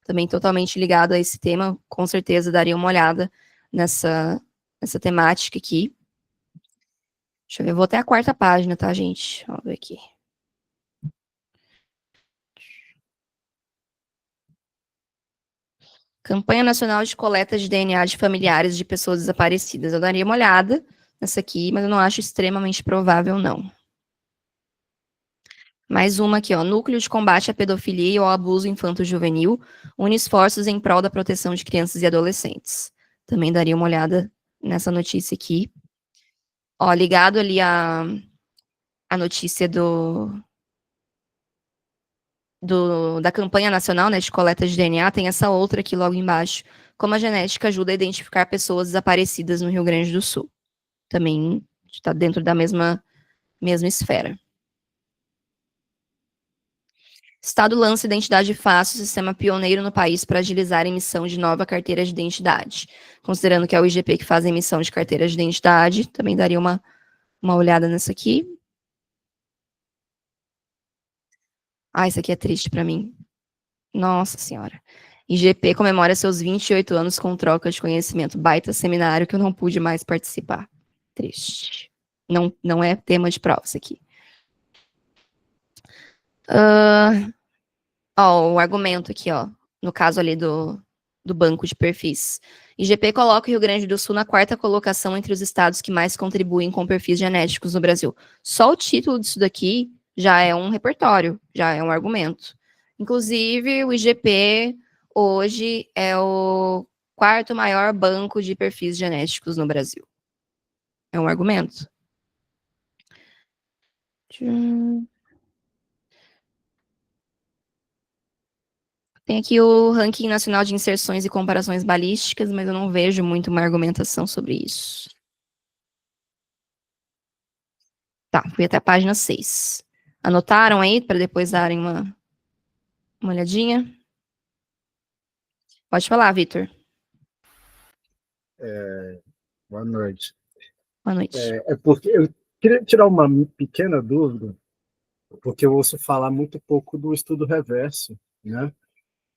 também totalmente ligado a esse tema. Com certeza daria uma olhada nessa temática aqui. Deixa eu ver, eu vou até a quarta página, tá, gente? Vamos ver aqui. Campanha Nacional de Coleta de DNA de Familiares de Pessoas Desaparecidas. Eu daria uma olhada nessa aqui, mas eu não acho extremamente provável, não. Mais uma aqui, ó. Núcleo de Combate à Pedofilia e ao Abuso Infanto-Juvenil une esforços em prol da proteção de crianças e adolescentes. Também daria uma olhada nessa notícia aqui. Ó, ligado ali a notícia da campanha nacional, né, de coleta de DNA, tem essa outra aqui logo embaixo, como a genética ajuda a identificar pessoas desaparecidas no Rio Grande do Sul. Também está dentro da mesma esfera. Estado lança identidade fácil, sistema pioneiro no país para agilizar a emissão de nova carteira de identidade. Considerando que é o IGP que faz a emissão de carteira de identidade, também daria uma olhada nessa aqui. Isso aqui é triste para mim. Nossa Senhora. IGP comemora seus 28 anos com troca de conhecimento. Baita seminário que eu não pude mais participar. Triste. Não é tema de prova isso aqui. O argumento aqui, ó. No caso ali do do banco de perfis. IGP coloca o Rio Grande do Sul na 4ª colocação entre os estados que mais contribuem com perfis genéticos no Brasil. Só o título disso daqui já é um repertório, já é um argumento. Inclusive, o IGP hoje é o 4º maior banco de perfis genéticos no Brasil. É um argumento. Tem aqui o ranking nacional de inserções e comparações balísticas, mas eu não vejo muito uma argumentação sobre isso. Tá, fui até a página 6. Anotaram aí para depois darem uma olhadinha? Pode falar, Vitor. Boa noite. Boa noite. É porque eu queria tirar uma pequena dúvida, porque eu ouço falar muito pouco do estudo reverso, né?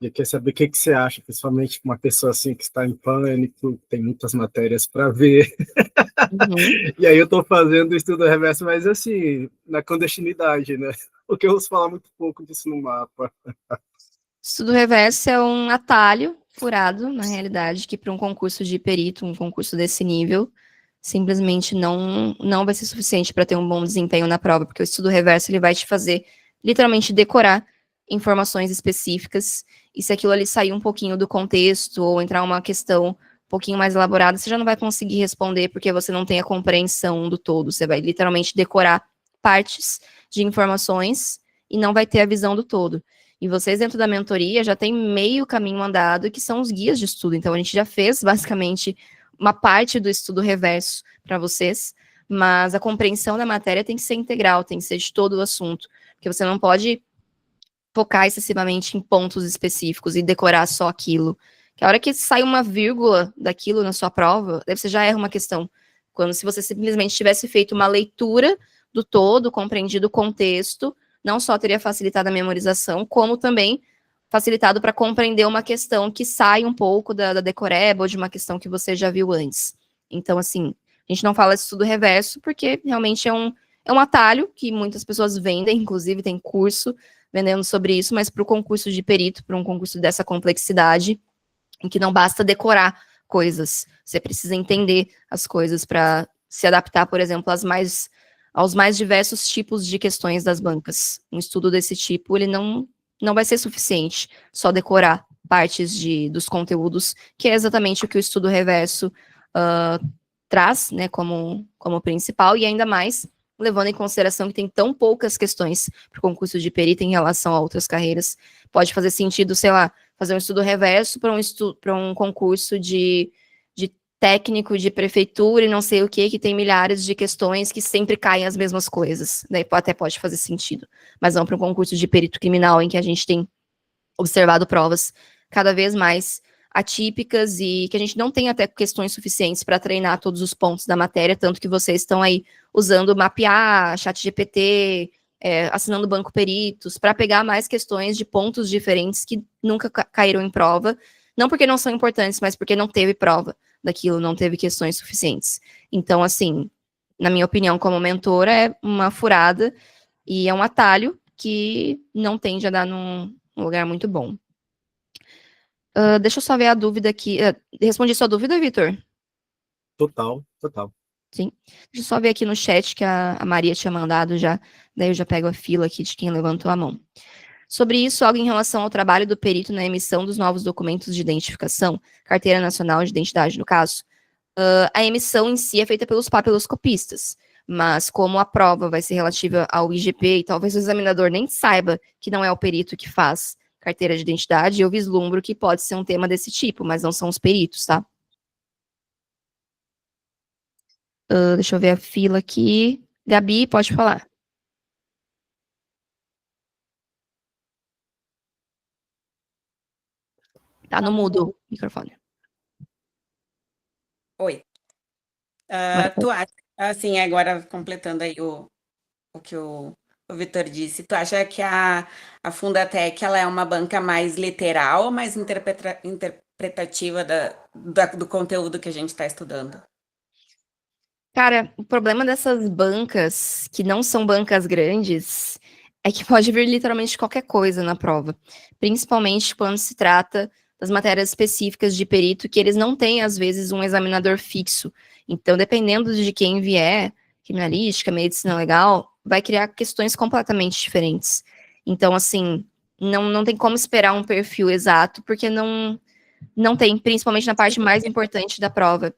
E eu queria saber o que você acha, principalmente uma pessoa assim que está em pânico, tem muitas matérias para ver. E aí eu estou fazendo o estudo reverso, mas assim, na clandestinidade, né? Porque eu ouço falar muito pouco disso no mapa. Estudo reverso é um atalho furado, na realidade, que para um concurso de perito, um concurso desse nível, simplesmente não vai ser suficiente para ter um bom desempenho na prova, porque o estudo reverso ele vai te fazer literalmente decorar informações específicas, e se aquilo ali sair um pouquinho do contexto, ou entrar uma questão um pouquinho mais elaborada, você já não vai conseguir responder, porque você não tem a compreensão do todo, você vai literalmente decorar partes de informações, e não vai ter a visão do todo. E vocês, dentro da mentoria, já tem meio caminho andado, que são os guias de estudo. Então, a gente já fez, basicamente, uma parte do estudo reverso para vocês, mas a compreensão da matéria tem que ser integral, tem que ser de todo o assunto. Porque você não pode focar excessivamente em pontos específicos e decorar só aquilo. Que a hora que sai uma vírgula daquilo na sua prova, daí você já erra uma questão. Quando se você simplesmente tivesse feito uma leitura do todo, compreendido o contexto, não só teria facilitado a memorização, como também facilitado para compreender uma questão que sai um pouco da decoreba ou de uma questão que você já viu antes. Então, assim, a gente não fala de estudo reverso porque realmente é um atalho que muitas pessoas vendem, inclusive tem curso vendendo sobre isso, mas para o concurso de perito, para um concurso dessa complexidade, em que não basta decorar coisas, você precisa entender as coisas para se adaptar, por exemplo, aos mais diversos tipos de questões das bancas. Um estudo desse tipo, ele não vai ser suficiente só decorar partes dos conteúdos, que é exatamente o que o estudo reverso traz, né, como principal, e ainda mais levando em consideração que tem tão poucas questões para o concurso de perito em relação a outras carreiras. Pode fazer sentido, sei lá, fazer um estudo reverso para um concurso de técnico de prefeitura e não sei o que tem milhares de questões que sempre caem as mesmas coisas. Daí até pode fazer sentido. Mas não para um concurso de perito criminal, em que a gente tem observado provas cada vez mais atípicas e que a gente não tem até questões suficientes para treinar todos os pontos da matéria, tanto que vocês estão aí usando Mapear, ChatGPT, assinando Banco Peritos, para pegar mais questões de pontos diferentes que nunca caíram em prova, não porque não são importantes, mas porque não teve prova daquilo, não teve questões suficientes. Então, assim, na minha opinião, como mentora, é uma furada e é um atalho que não tende a dar num lugar muito bom. Deixa eu só ver a dúvida aqui. Respondi sua dúvida, Vitor? Total. Sim. Deixa eu só ver aqui no chat que a Maria tinha mandado já, daí eu já pego a fila aqui de quem levantou a mão. Sobre isso, algo em relação ao trabalho do perito na emissão dos novos documentos de identificação, Carteira Nacional de Identidade, no caso. A emissão em si é feita pelos papiloscopistas, mas como a prova vai ser relativa ao IGP e talvez o examinador nem saiba que não é o perito que faz carteira de identidade, eu vislumbro que pode ser um tema desse tipo, mas não são os peritos, tá? Deixa eu ver a fila aqui. Gabi, pode falar. Tá no mudo o microfone. Oi. Tu acha, assim, agora completando aí o que o Vitor disse, tu acha que a Fundatec ela é uma banca mais literal ou mais interpretativa do conteúdo que a gente está estudando? Cara, o problema dessas bancas, que não são bancas grandes, é que pode vir literalmente qualquer coisa na prova. Principalmente quando se trata das matérias específicas de perito, que eles não têm, às vezes, um examinador fixo. Então, dependendo de quem vier, criminalística, medicina legal, vai criar questões completamente diferentes. Então, assim, não tem como esperar um perfil exato, porque não tem, principalmente na parte mais importante da prova.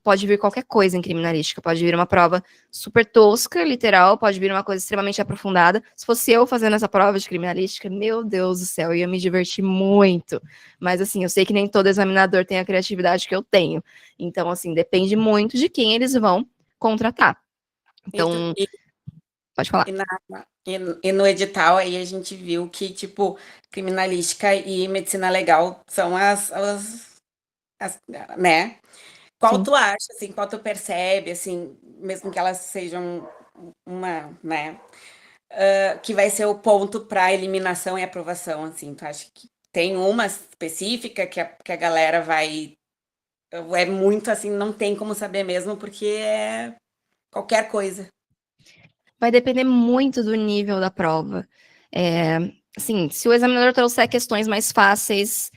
Pode vir qualquer coisa em criminalística, pode vir uma prova super tosca, literal, pode vir uma coisa extremamente aprofundada. Se fosse eu fazendo essa prova de criminalística, meu Deus do céu, eu ia me divertir muito. Mas, assim, eu sei que nem todo examinador tem a criatividade que eu tenho. Então, assim, depende muito de quem eles vão contratar. Então, pode falar. E no edital aí a gente viu que, tipo, criminalística e medicina legal são as né? Qual Sim. tu acha, assim, qual tu percebe, assim, mesmo que elas sejam uma, né, que vai ser o ponto para eliminação e aprovação, assim, tu acha que tem uma específica que a galera vai, é muito assim, não tem como saber mesmo, porque é qualquer coisa. Vai depender muito do nível da prova. Assim, se o examinador trouxer questões mais fáceis,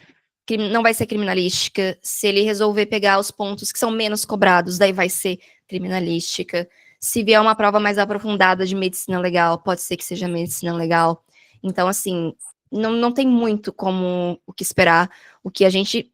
não vai ser criminalística. Se ele resolver pegar os pontos que são menos cobrados, daí vai ser criminalística. Se vier uma prova mais aprofundada de medicina legal, pode ser que seja medicina legal. Então, assim, não tem muito como o que esperar. O que a gente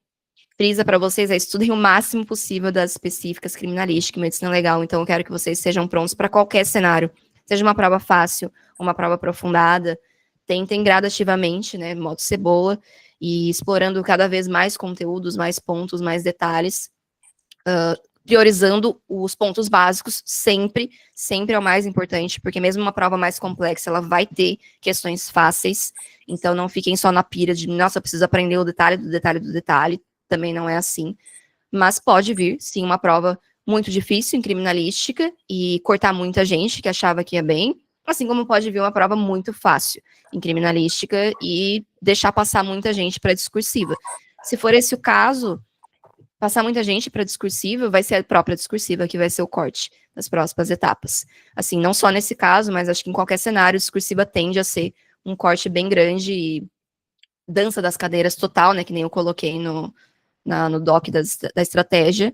frisa para vocês é estudem o máximo possível das específicas criminalística e medicina legal. Então, eu quero que vocês sejam prontos para qualquer cenário. Seja uma prova fácil, uma prova aprofundada. Tentem gradativamente, né, modo cebola, e explorando cada vez mais conteúdos, mais pontos, mais detalhes, priorizando os pontos básicos sempre é o mais importante, porque mesmo uma prova mais complexa, ela vai ter questões fáceis, então não fiquem só na pira de, nossa, eu preciso aprender o detalhe do detalhe do detalhe, também não é assim, mas pode vir, sim, uma prova muito difícil em criminalística e cortar muita gente que achava que ia bem, assim como pode vir uma prova muito fácil em criminalística e deixar passar muita gente para discursiva. Se for esse o caso, passar muita gente para discursiva, vai ser a própria discursiva que vai ser o corte das próximas etapas. Assim, não só nesse caso, mas acho que em qualquer cenário, discursiva tende a ser um corte bem grande e dança das cadeiras total, né, que nem eu coloquei no doc da estratégia,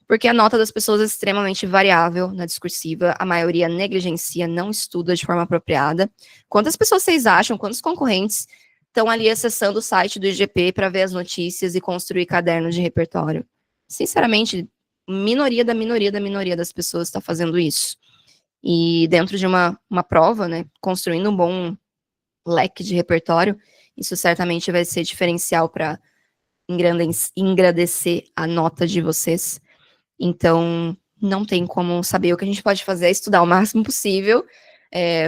porque a nota das pessoas é extremamente variável na discursiva, a maioria negligencia, não estuda de forma apropriada. Quantas pessoas vocês acham, quantos concorrentes estão ali acessando o site do IGP para ver as notícias e construir cadernos de repertório? Sinceramente, minoria das pessoas está fazendo isso. E dentro de uma prova, né, construindo um bom leque de repertório, isso certamente vai ser diferencial para engrandecer a nota de vocês. Então, não tem como saber. O que a gente pode fazer é estudar o máximo possível,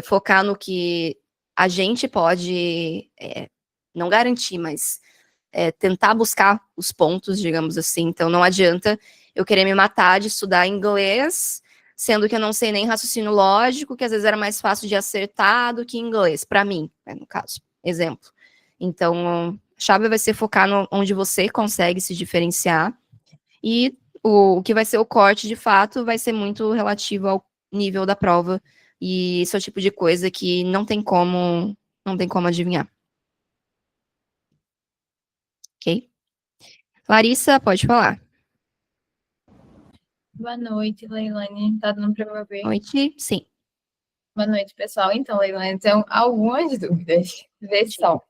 focar no que a gente pode, não garantir, mas tentar buscar os pontos, digamos assim. Então, não adianta eu querer me matar de estudar inglês, sendo que eu não sei nem raciocínio lógico, que às vezes era mais fácil de acertar do que inglês, para mim, né, no caso, exemplo. Então, a chave vai ser focar onde você consegue se diferenciar, e o que vai ser o corte, de fato, vai ser muito relativo ao nível da prova, e esse é o tipo de coisa que não tem como adivinhar. Ok? Larissa, pode falar. Boa noite, Leilane. Tá dando para me ouvir? Noite, sim. Boa noite, pessoal. Então, Leilane, tenho algumas dúvidas. Vê só.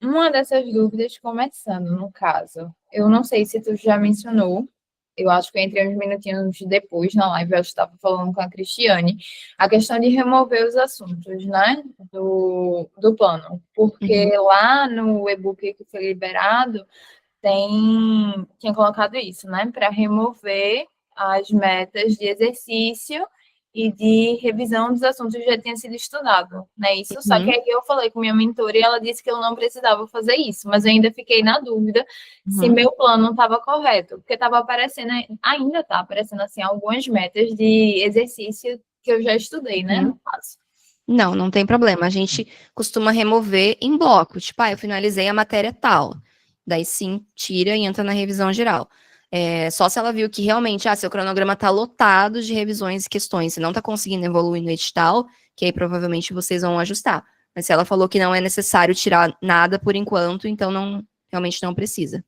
Uma dessas dúvidas, começando, no caso, eu não sei se tu já mencionou, eu acho que eu entrei uns minutinhos depois na live, eu estava falando com a Cristiane, a questão de remover os assuntos, né, do plano, porque lá no e-book que foi liberado, tinha colocado isso, né, para remover as metas de exercício e de revisão dos assuntos que já tinha sido estudado, né, isso, só que aí eu falei com minha mentora e ela disse que eu não precisava fazer isso, mas eu ainda fiquei na dúvida se meu plano estava correto, porque estava aparecendo, ainda está aparecendo, assim, algumas metas de exercício que eu já estudei, né, no caso. Não tem problema, a gente costuma remover em bloco, tipo, eu finalizei a matéria tal, daí sim, tira e entra na revisão geral. Só se ela viu que realmente, seu cronograma está lotado de revisões e questões, você não está conseguindo evoluir no edital, que aí provavelmente vocês vão ajustar. Mas se ela falou que não é necessário tirar nada por enquanto, então realmente não precisa.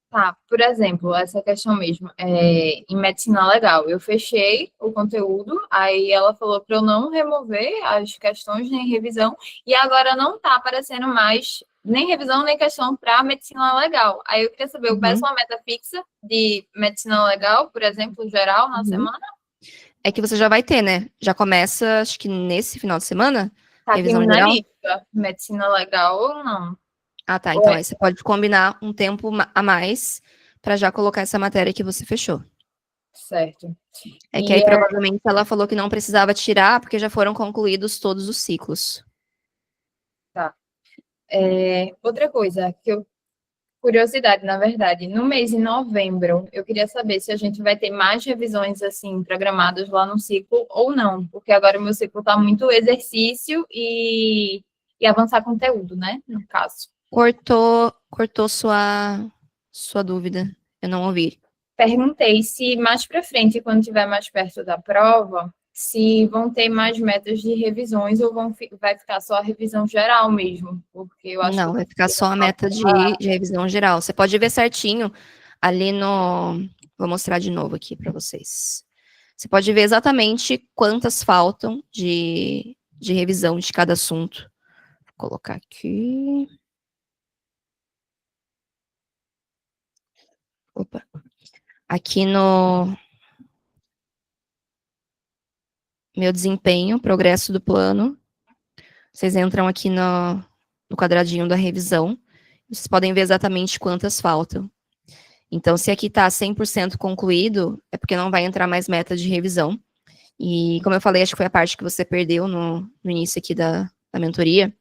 Tá, por exemplo, essa questão mesmo, em medicina legal, eu fechei o conteúdo, aí ela falou para eu não remover as questões nem revisão, e agora não tá aparecendo mais nem revisão nem questão para medicina legal. Aí eu queria saber, eu peço uma meta fixa de medicina legal, por exemplo, geral, na semana? É que você já vai ter, né? Já começa, acho que nesse final de semana, Tá aqui revisão na geral. lista, medicina legal ou não? Ah, tá. Ou Então é- aí você pode combinar um tempo a mais para já colocar essa matéria que você fechou. Certo. É que E aí provavelmente ela falou que não precisava tirar, porque já foram concluídos todos os ciclos. outra coisa curiosidade, na verdade, no mês de novembro, eu queria saber se a gente vai ter mais revisões assim programadas lá no ciclo ou não, porque agora o meu ciclo está muito exercício e avançar conteúdo, né? No caso. Cortou sua dúvida. Eu não ouvi. Perguntei se mais para frente, quando estiver mais perto da prova, se vão ter mais metas de revisões ou vai ficar só a revisão geral mesmo, porque eu acho Não, que vai ficar só a meta de revisão geral. Você pode ver certinho ali no. Vou mostrar de novo aqui para vocês. Você pode ver exatamente quantas faltam de revisão de cada assunto. Vou colocar aqui. Opa. Aqui no meu desempenho, progresso do plano. Vocês entram aqui no quadradinho da revisão. Vocês podem ver exatamente quantas faltam. Então, se aqui está 100% concluído, é porque não vai entrar mais meta de revisão. E, como eu falei, acho que foi a parte que você perdeu no início aqui da mentoria,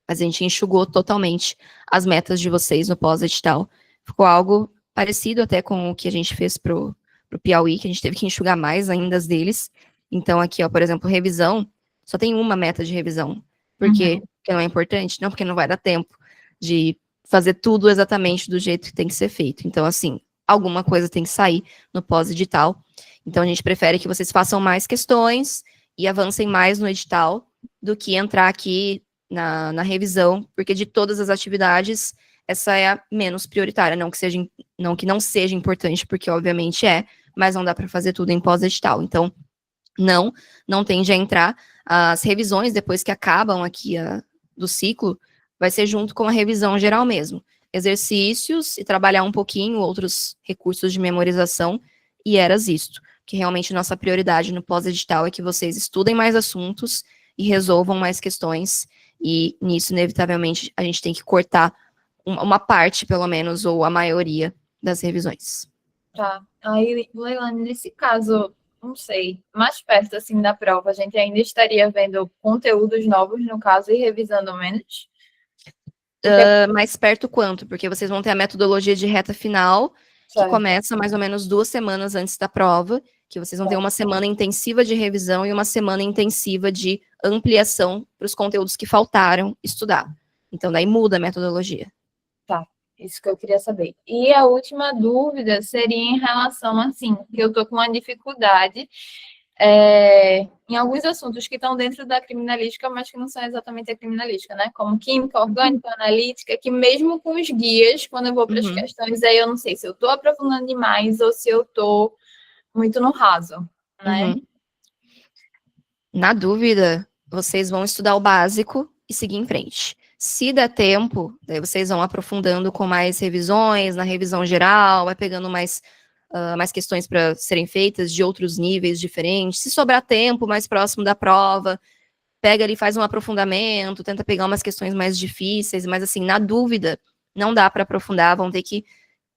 a gente enxugou totalmente as metas de vocês no pós-edital. Ficou algo parecido até com o que a gente fez pro Piauí, que a gente teve que enxugar mais ainda as deles. Então, aqui, ó, por exemplo, revisão, só tem uma meta de revisão. Por quê? Porque não é importante? Não, porque não vai dar tempo de fazer tudo exatamente do jeito que tem que ser feito. Então, assim, alguma coisa tem que sair no pós-edital. Então, a gente prefere que vocês façam mais questões e avancem mais no edital do que entrar aqui na revisão, porque de todas as atividades, essa é a menos prioritária. Não que não seja importante, porque obviamente é, mas não dá para fazer tudo em pós-edital. Então, não tende a entrar. As revisões, depois que acabam aqui do ciclo, vai ser junto com a revisão geral mesmo. Exercícios e trabalhar um pouquinho outros recursos de memorização, e eras isto. Que realmente nossa prioridade no pós-edital é que vocês estudem mais assuntos e resolvam mais questões, e nisso, inevitavelmente, a gente tem que cortar uma parte, pelo menos, ou a maioria das revisões. Tá. Aí, Leilane, nesse caso, não sei, mais perto assim da prova, a gente ainda estaria vendo conteúdos novos, no caso, e revisando menos? Mais perto quanto? Porque vocês vão ter a metodologia de reta final, que começa mais ou menos 2 semanas antes da prova, que vocês vão ter uma semana intensiva de revisão e uma semana intensiva de ampliação para os conteúdos que faltaram estudar. Então, daí muda a metodologia. Tá, isso que eu queria saber. E a última dúvida seria em relação, assim, que eu tô com uma dificuldade em alguns assuntos que estão dentro da criminalística, mas que não são exatamente a criminalística, né? Como química, orgânica, analítica, que mesmo com os guias, quando eu vou para as questões, aí eu não sei se eu tô aprofundando demais ou se eu tô muito no raso, né? Na dúvida, vocês vão estudar o básico e seguir em frente. Se der tempo, daí vocês vão aprofundando com mais revisões, na revisão geral, vai pegando mais questões para serem feitas de outros níveis diferentes. Se sobrar tempo, mais próximo da prova, pega ali, faz um aprofundamento, tenta pegar umas questões mais difíceis, mas assim, na dúvida, não dá para aprofundar, vão ter que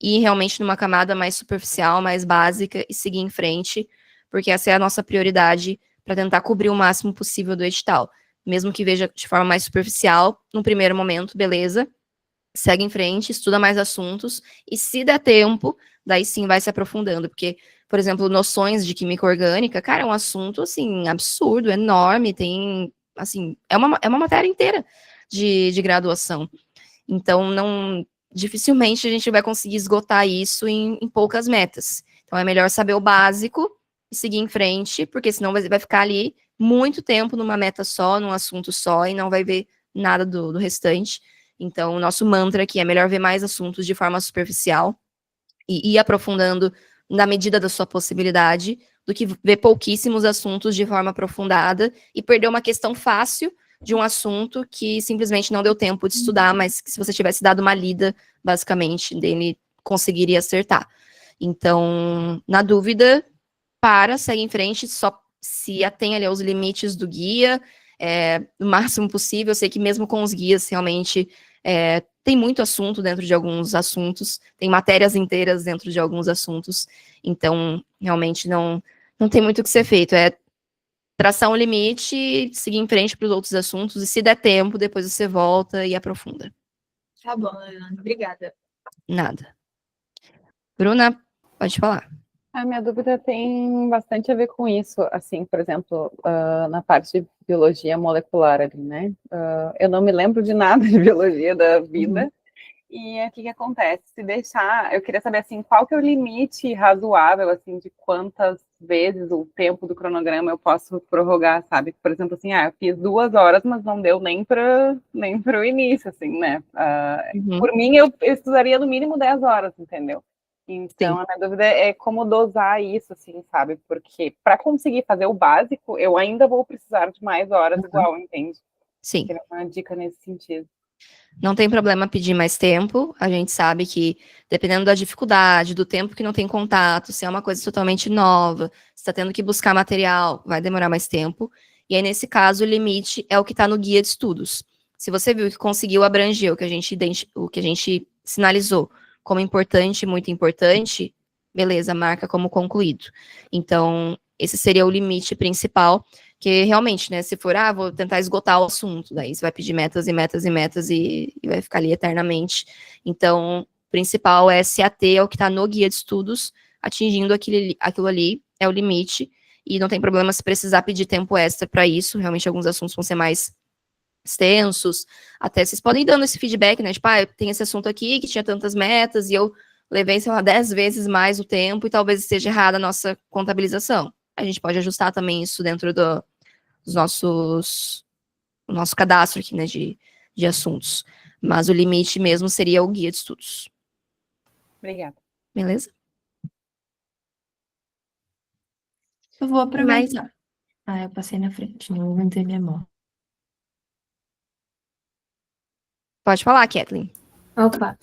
ir realmente numa camada mais superficial, mais básica e seguir em frente, porque essa é a nossa prioridade para tentar cobrir o máximo possível do edital. Mesmo que veja de forma mais superficial, no primeiro momento, beleza, segue em frente, estuda mais assuntos, e se der tempo, daí sim vai se aprofundando, porque, por exemplo, noções de química orgânica, cara, é um assunto, assim, absurdo, enorme, tem, assim, é uma matéria inteira de graduação. Então, dificilmente a gente vai conseguir esgotar isso em poucas metas. Então, é melhor saber o básico e seguir em frente, porque senão vai ficar ali muito tempo numa meta só, num assunto só, e não vai ver nada do restante. Então, o nosso mantra aqui é melhor ver mais assuntos de forma superficial e ir aprofundando na medida da sua possibilidade, do que ver pouquíssimos assuntos de forma aprofundada e perder uma questão fácil de um assunto que simplesmente não deu tempo de estudar, mas que se você tivesse dado uma lida, basicamente, dele conseguiria acertar. Então, na dúvida, segue em frente, só se atém ali aos limites do guia, o máximo possível. Eu sei que mesmo com os guias, realmente, tem muito assunto dentro de alguns assuntos, tem matérias inteiras dentro de alguns assuntos, então, realmente, não tem muito o que ser feito, traçar um limite, seguir em frente para os outros assuntos, e se der tempo, depois você volta e aprofunda. Tá bom, Leandro. Obrigada. Nada. Bruna, pode falar. A minha dúvida tem bastante a ver com isso, assim, por exemplo, na parte de biologia molecular ali, né? Eu não me lembro de nada de biologia da vida, e o que acontece? Se deixar, eu queria saber, assim, qual que é o limite razoável, assim, de quantas vezes o tempo do cronograma eu posso prorrogar, sabe? Por exemplo, assim, eu fiz 2 horas, mas não deu nem para o início, assim, né? Por mim, eu estudaria no mínimo 10 horas, entendeu? Então, a minha dúvida é como dosar isso, assim, sabe? Porque para conseguir fazer o básico, eu ainda vou precisar de mais horas igual, entende? Sim. Queria uma dica nesse sentido. Não tem problema pedir mais tempo, a gente sabe que, dependendo da dificuldade, do tempo que não tem contato, se é uma coisa totalmente nova, se está tendo que buscar material, vai demorar mais tempo, e aí, nesse caso, o limite é o que está no guia de estudos. Se você viu que conseguiu abranger o que a gente sinalizou como importante, muito importante, beleza, marca como concluído. Então, esse seria o limite principal, que realmente, né, se for, vou tentar esgotar o assunto, daí você vai pedir metas e metas e metas e vai ficar ali eternamente. Então, o principal é se ater ao que está no guia de estudos, atingindo aquilo ali, é o limite, e não tem problema se precisar pedir tempo extra para isso, realmente alguns assuntos vão ser mais extensos, até vocês podem ir dando esse feedback, né, tipo, tem esse assunto aqui que tinha tantas metas, e eu levei, sei lá, 10 vezes mais o tempo, e talvez esteja errada a nossa contabilização. A gente pode ajustar também isso dentro do nosso cadastro aqui, né, de assuntos. Mas o limite mesmo seria o guia de estudos. Obrigada. Beleza? Eu vou aproveitar. Eu passei na frente, não levantei minha mão. Pode falar, Kathleen. Opa.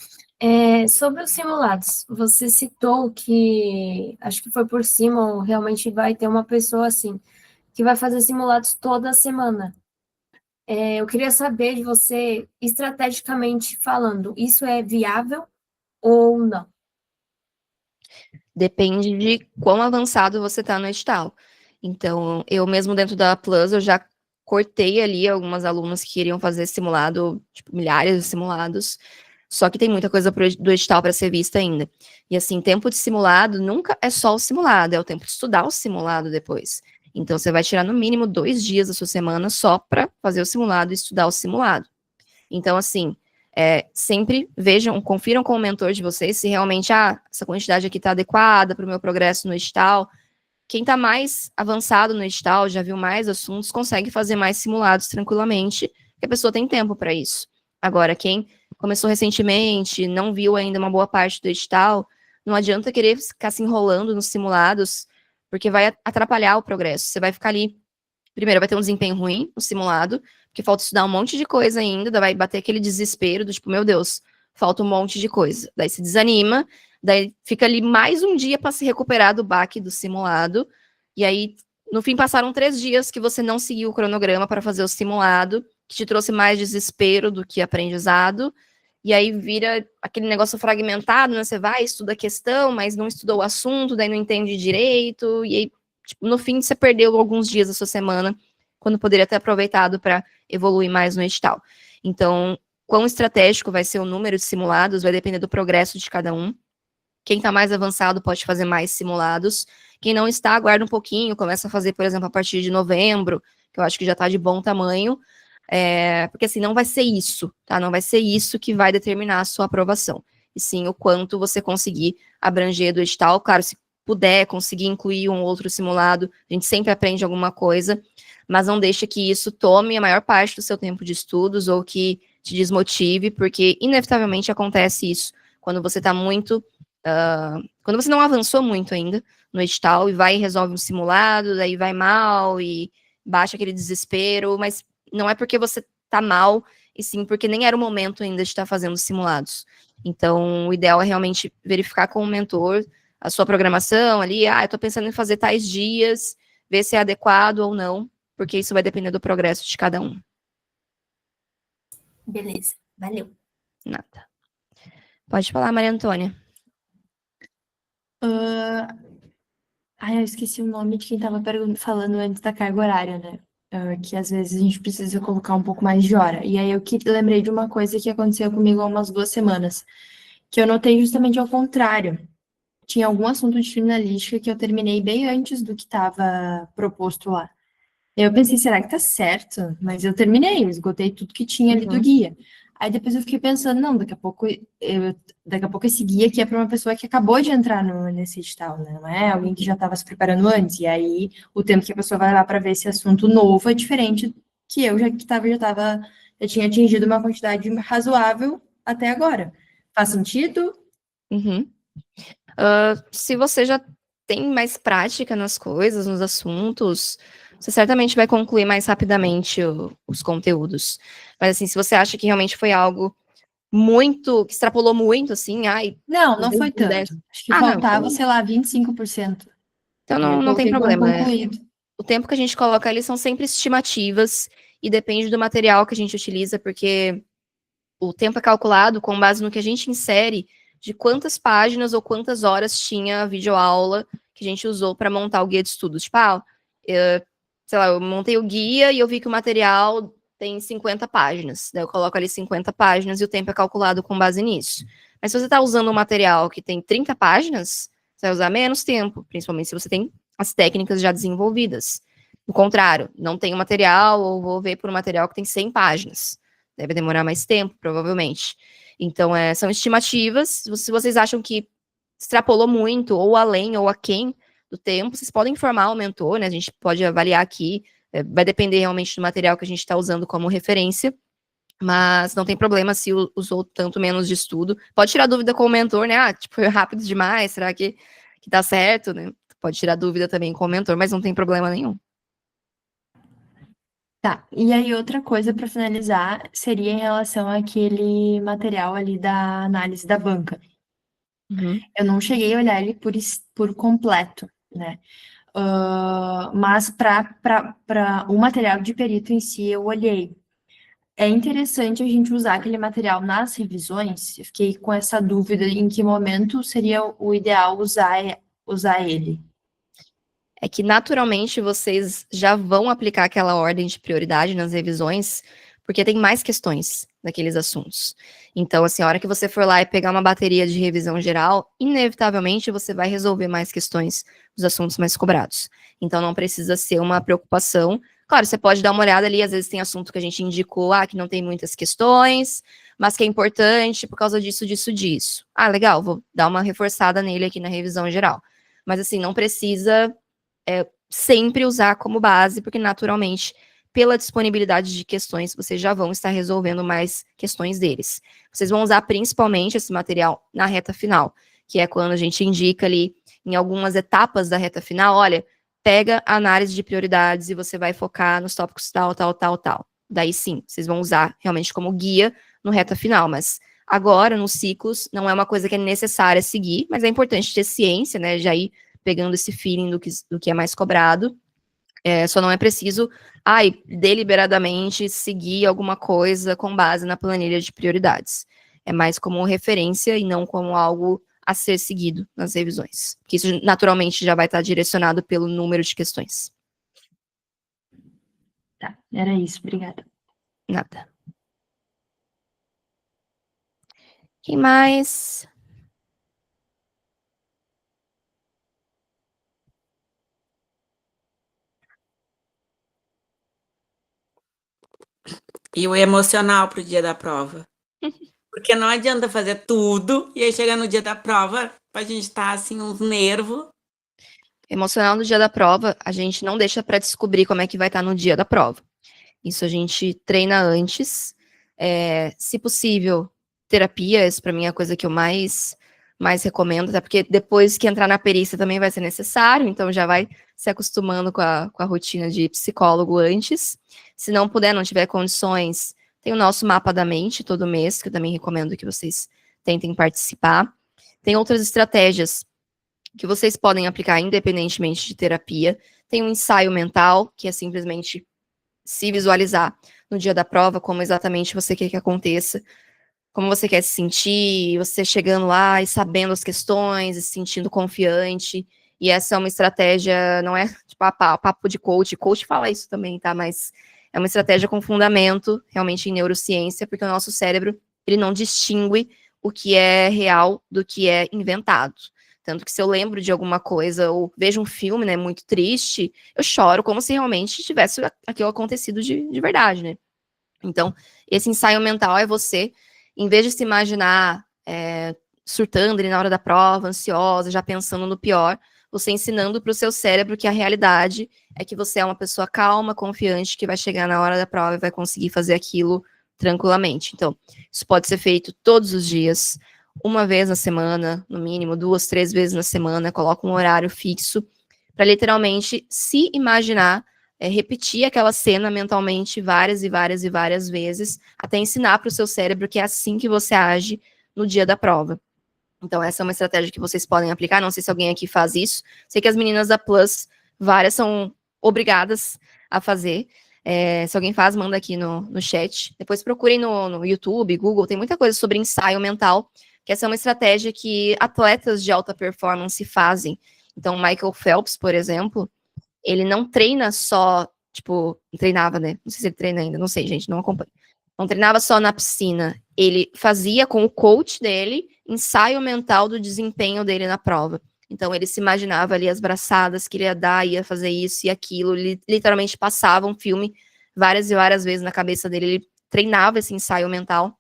Sobre os simulados, você citou que, acho que foi por cima, ou realmente vai ter uma pessoa assim, que vai fazer simulados toda semana. Eu queria saber de você, estrategicamente falando, isso é viável ou não? Depende de quão avançado você está no edital. Então, eu mesmo dentro da Plus, eu já cortei ali algumas alunas que queriam fazer simulado, tipo, milhares de simulados, só que tem muita coisa do edital para ser vista ainda. E assim, tempo de simulado nunca é só o simulado, é o tempo de estudar o simulado depois. Então, você vai tirar no mínimo 2 dias da sua semana só para fazer o simulado e estudar o simulado. Então, assim, sempre confiram com o mentor de vocês se realmente, essa quantidade aqui está adequada para o meu progresso no edital. Quem está mais avançado no edital, já viu mais assuntos, consegue fazer mais simulados tranquilamente, porque a pessoa tem tempo para isso. Agora, quem começou recentemente, não viu ainda uma boa parte do edital, não adianta querer ficar se enrolando nos simulados, porque vai atrapalhar o progresso. Você vai ficar ali, primeiro, vai ter um desempenho ruim no simulado, porque falta estudar um monte de coisa ainda, vai bater aquele desespero do tipo, meu Deus, falta um monte de coisa. Daí se desanima, daí fica ali mais um dia para se recuperar do baque do simulado, e aí, no fim, passaram 3 dias que você não seguiu o cronograma para fazer o simulado, que te trouxe mais desespero do que aprendizado, e aí vira aquele negócio fragmentado, né? Você vai, estuda a questão, mas não estudou o assunto, daí não entende direito, e aí, tipo, no fim, você perdeu alguns dias da sua semana, quando poderia ter aproveitado para evoluir mais no edital. Então, quão estratégico vai ser o número de simulados vai depender do progresso de cada um. Quem está mais avançado pode fazer mais simulados. Quem não está, aguarda um pouquinho, começa a fazer, por exemplo, a partir de novembro, que eu acho que já está de bom tamanho, porque assim, não vai ser isso, tá? Não vai ser isso que vai determinar a sua aprovação. E sim, o quanto você conseguir abranger do edital. Claro, se puder conseguir incluir um outro simulado, a gente sempre aprende alguma coisa, mas não deixa que isso tome a maior parte do seu tempo de estudos, ou que te desmotive, porque inevitavelmente acontece isso quando você tá muito, quando você não avançou muito ainda no edital e vai e resolve um simulado, daí vai mal e baixa aquele desespero, mas não é porque você tá mal, e sim porque nem era o momento ainda de estar fazendo simulados. Então, o ideal é realmente verificar com o mentor a sua programação ali, eu tô pensando em fazer tais dias, ver se é adequado ou não, porque isso vai depender do progresso de cada um. Beleza, valeu. Nada. Pode falar, Maria Antônia. Eu esqueci o nome de quem estava falando antes da carga horária, né? Que às vezes a gente precisa colocar um pouco mais de hora. E aí eu lembrei de uma coisa que aconteceu comigo há umas 2 semanas, que eu notei justamente ao contrário. Tinha algum assunto de criminalística que eu terminei bem antes do que estava proposto lá. Eu pensei, será que tá certo? Mas eu terminei, eu esgotei tudo que tinha ali do guia. Aí depois eu fiquei pensando, não, daqui a pouco esse guia aqui é para uma pessoa que acabou de entrar nesse edital, né? Não é alguém que já estava se preparando antes. E aí o tempo que a pessoa vai levar para ver esse assunto novo é diferente que eu já tinha atingido uma quantidade razoável até agora. Faz sentido? Se você já tem mais prática nas coisas, nos assuntos, você certamente vai concluir mais rapidamente os conteúdos. Mas, assim, se você acha que realmente foi algo muito, que extrapolou muito, assim, Não foi tanto. Acho que faltava, sei lá, 25%. Então Eu não tem coloquei como problema. concluído. O tempo que a gente coloca ali são sempre estimativas e depende do material que a gente utiliza, porque o tempo é calculado com base no que a gente insere de quantas páginas ou quantas horas tinha a videoaula que a gente usou para montar o guia de estudos. Tipo, sei lá, eu montei o guia e eu vi que o material tem 50 páginas. Daí eu coloco ali 50 páginas e o tempo é calculado com base nisso. Mas se você está usando um material que tem 30 páginas, você vai usar menos tempo, principalmente se você tem as técnicas já desenvolvidas. Do contrário, não tem o material, ou vou ver por um material que tem 100 páginas. Deve demorar mais tempo, provavelmente. Então, são estimativas. Se vocês acham que extrapolou muito, ou além, ou aquém do tempo, vocês podem informar o mentor, né? A gente pode avaliar aqui. Vai depender realmente do material que a gente está usando como referência. Mas não tem problema se usou tanto menos de estudo. Pode tirar dúvida com o mentor, né? Foi rápido demais, será que tá certo, né? Pode tirar dúvida também com o mentor, mas não tem problema nenhum. Tá, e aí outra coisa para finalizar seria em relação àquele material ali da análise da banca. Eu não cheguei a olhar ele por completo, né? Mas para o material de perito em si eu olhei. É interessante a gente usar aquele material nas revisões. Eu fiquei com essa dúvida em que momento seria o ideal usar ele. É que naturalmente vocês já vão aplicar aquela ordem de prioridade nas revisões, porque tem mais questões daqueles assuntos. Então, assim, a hora que você for lá e pegar uma bateria de revisão geral, inevitavelmente você vai resolver mais questões dos assuntos mais cobrados. Então, não precisa ser uma preocupação. Claro, você pode dar uma olhada ali, às vezes tem assunto que a gente indicou, que não tem muitas questões, mas que é importante por causa disso, disso, disso. Legal, vou dar uma reforçada nele aqui na revisão geral. Mas, assim, não precisa sempre usar como base, porque naturalmente, pela disponibilidade de questões, vocês já vão estar resolvendo mais questões deles. Vocês vão usar principalmente esse material na reta final, que é quando a gente indica ali em algumas etapas da reta final, olha, pega a análise de prioridades e você vai focar nos tópicos tal, tal, tal, tal. Daí sim, vocês vão usar realmente como guia no reta final, mas agora, nos ciclos, não é uma coisa que é necessária seguir, mas é importante ter ciência, né, já ir pegando esse feeling do que é mais cobrado. Só não é preciso, deliberadamente seguir alguma coisa com base na planilha de prioridades. É mais como referência e não como algo a ser seguido nas revisões. Porque isso naturalmente já vai estar direcionado pelo número de questões. Tá, era isso, obrigada. Nada. Quem mais? E o emocional pro dia da prova. Porque não adianta fazer tudo e aí chegar no dia da prova, a gente tá assim, uns nervos. Emocional no dia da prova, a gente não deixa para descobrir como é que vai estar no dia da prova. Isso a gente treina antes, Se possível, terapia, isso para mim é a coisa que eu mais recomendo, até porque depois que entrar na perícia também vai ser necessário, então já vai se acostumando com a rotina de psicólogo antes. Se não puder, não tiver condições, tem o nosso mapa da mente todo mês, que eu também recomendo que vocês tentem participar. Tem outras estratégias que vocês podem aplicar independentemente de terapia. Tem um ensaio mental, que é simplesmente se visualizar no dia da prova, como exatamente você quer que aconteça, como você quer se sentir, você chegando lá e sabendo as questões, e se sentindo confiante. E essa é uma estratégia, não é tipo papo de coach. Coach fala isso também, tá? Mas é uma estratégia com fundamento, realmente, em neurociência, porque o nosso cérebro, ele não distingue o que é real do que é inventado. Tanto que se eu lembro de alguma coisa, ou vejo um filme, né, muito triste, eu choro como se realmente tivesse aquilo acontecido de verdade, né? Então, esse ensaio mental é você, em vez de se imaginar surtando ali na hora da prova, ansiosa, já pensando no pior, você ensinando para o seu cérebro que a realidade é que você é uma pessoa calma, confiante, que vai chegar na hora da prova e vai conseguir fazer aquilo tranquilamente. Então, isso pode ser feito todos os dias, uma vez na semana, no mínimo, 2, 3 vezes na semana, coloca um horário fixo, para literalmente se imaginar, repetir aquela cena mentalmente várias e várias e várias vezes, até ensinar para o seu cérebro que é assim que você age no dia da prova. Então, essa é uma estratégia que vocês podem aplicar. Não sei se alguém aqui faz isso. Sei que as meninas da Plus, várias são obrigadas a fazer. Se alguém faz, manda aqui no chat. Depois procurem no YouTube, Google, tem muita coisa sobre ensaio mental, que essa é uma estratégia que atletas de alta performance fazem. Então, Michael Phelps, por exemplo, ele não treina só, tipo, treinava, né? Não sei se ele treina ainda, não sei, gente, não acompanho. Não treinava só na piscina. Ele fazia com o coach dele ensaio mental do desempenho dele na prova. Então, ele se imaginava ali as braçadas que ele ia dar, ia fazer isso e aquilo. Ele literalmente passava um filme várias e várias vezes na cabeça dele. Ele treinava esse ensaio mental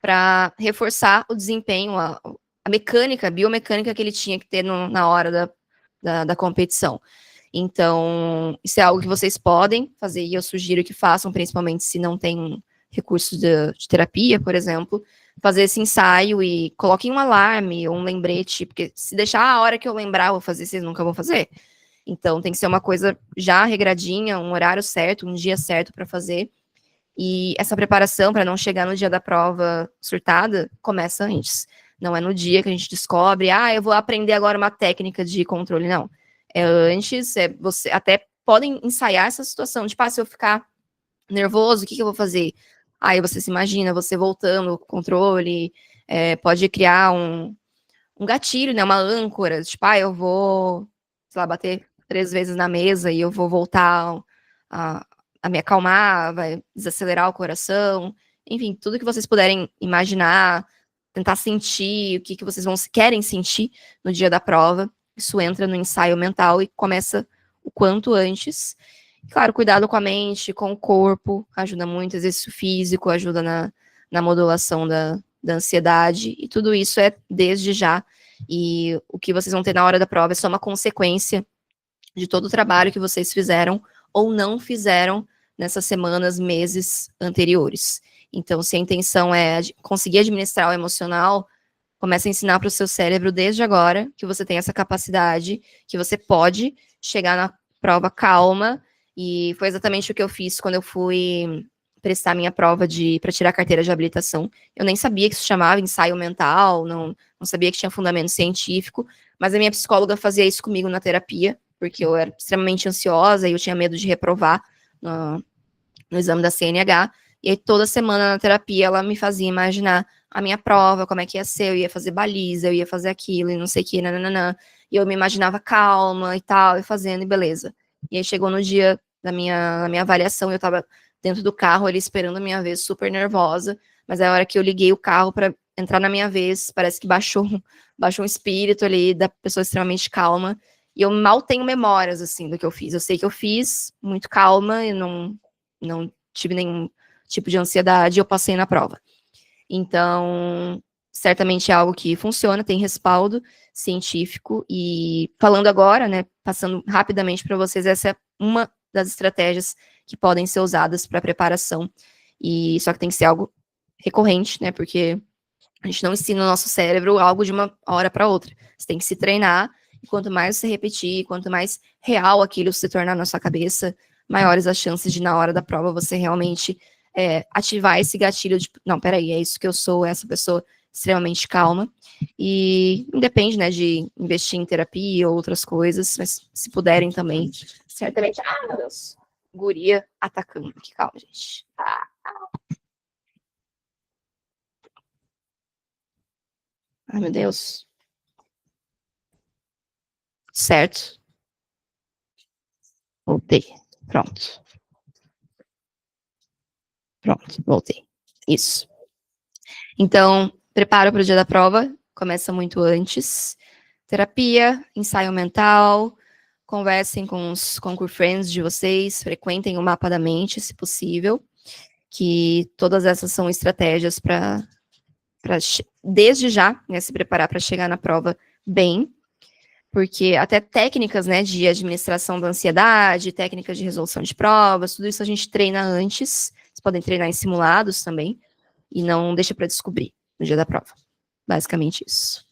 para reforçar o desempenho, a mecânica, a biomecânica que ele tinha que ter na hora da competição. Então, isso é algo que vocês podem fazer e eu sugiro que façam, principalmente se não tem recurso de terapia, por exemplo, fazer esse ensaio e coloquem um alarme ou um lembrete, porque se deixar a hora que eu lembrar, eu vou fazer, vocês nunca vão fazer. Então, tem que ser uma coisa já regradinha, um horário certo, um dia certo para fazer. E essa preparação para não chegar no dia da prova surtada começa antes. Não é no dia que a gente descobre, eu vou aprender agora uma técnica de controle, não. É antes, você até podem ensaiar essa situação, tipo, se eu ficar nervoso, o que eu vou fazer? Aí você se imagina, você voltando o controle, pode criar um gatilho, né, uma âncora, tipo, eu vou, sei lá, bater 3 vezes na mesa e eu vou voltar a me acalmar, vai desacelerar o coração, enfim, tudo que vocês puderem imaginar, tentar sentir o que vocês querem sentir no dia da prova. Isso entra no ensaio mental e começa o quanto antes. Claro, cuidado com a mente, com o corpo, ajuda muito, exercício físico, ajuda na modulação da ansiedade, e tudo isso é desde já. E o que vocês vão ter na hora da prova é só uma consequência de todo o trabalho que vocês fizeram ou não fizeram nessas semanas, meses anteriores. Então, se a intenção é conseguir administrar o emocional, comece a ensinar para o seu cérebro desde agora que você tem essa capacidade, que você pode chegar na prova calma, e foi exatamente o que eu fiz quando eu fui prestar minha prova para tirar a carteira de habilitação. Eu nem sabia que isso chamava ensaio mental, não sabia que tinha fundamento científico, mas a minha psicóloga fazia isso comigo na terapia, porque eu era extremamente ansiosa e eu tinha medo de reprovar no exame da CNH, e aí toda semana na terapia ela me fazia imaginar a minha prova, como é que ia ser, eu ia fazer baliza, eu ia fazer aquilo, e não sei o que, nananã, e eu me imaginava calma e tal, e fazendo, e beleza. E aí chegou no dia da minha avaliação, eu tava dentro do carro ali esperando a minha vez, super nervosa, mas a hora que eu liguei o carro para entrar na minha vez, parece que baixou um espírito ali da pessoa extremamente calma, e eu mal tenho memórias, assim, do que eu fiz. Eu sei que eu fiz muito calma, e não tive nenhum tipo de ansiedade, eu passei na prova. Então, certamente é algo que funciona, tem respaldo científico, e falando agora, né, passando rapidamente para vocês, essa é uma das estratégias que podem ser usadas para preparação. E só que tem que ser algo recorrente, né? Porque a gente não ensina o nosso cérebro algo de uma hora para outra. Você tem que se treinar, e quanto mais você repetir, quanto mais real aquilo se tornar na sua cabeça, maiores as chances de, na hora da prova, você realmente ativar esse gatilho de, não, peraí, é isso que eu sou, essa pessoa extremamente calma. E independe, né, de investir em terapia ou outras coisas, mas se puderem também, certamente. Ah, meu Deus. Guria atacando. Que calma, gente. Ai, meu Deus. Certo. Voltei. Pronto. Pronto, voltei. Isso. Então, preparo para o dia da prova. Começa muito antes. Terapia, ensaio mental. Conversem com os Concur Friends de vocês. Frequentem o mapa da mente, se possível. Que todas essas são estratégias para desde já, né, se preparar para chegar na prova bem, porque até técnicas, né, de administração da ansiedade, técnicas de resolução de provas, tudo isso a gente treina antes, vocês podem treinar em simulados também, e não deixa para descobrir no dia da prova. Basicamente isso.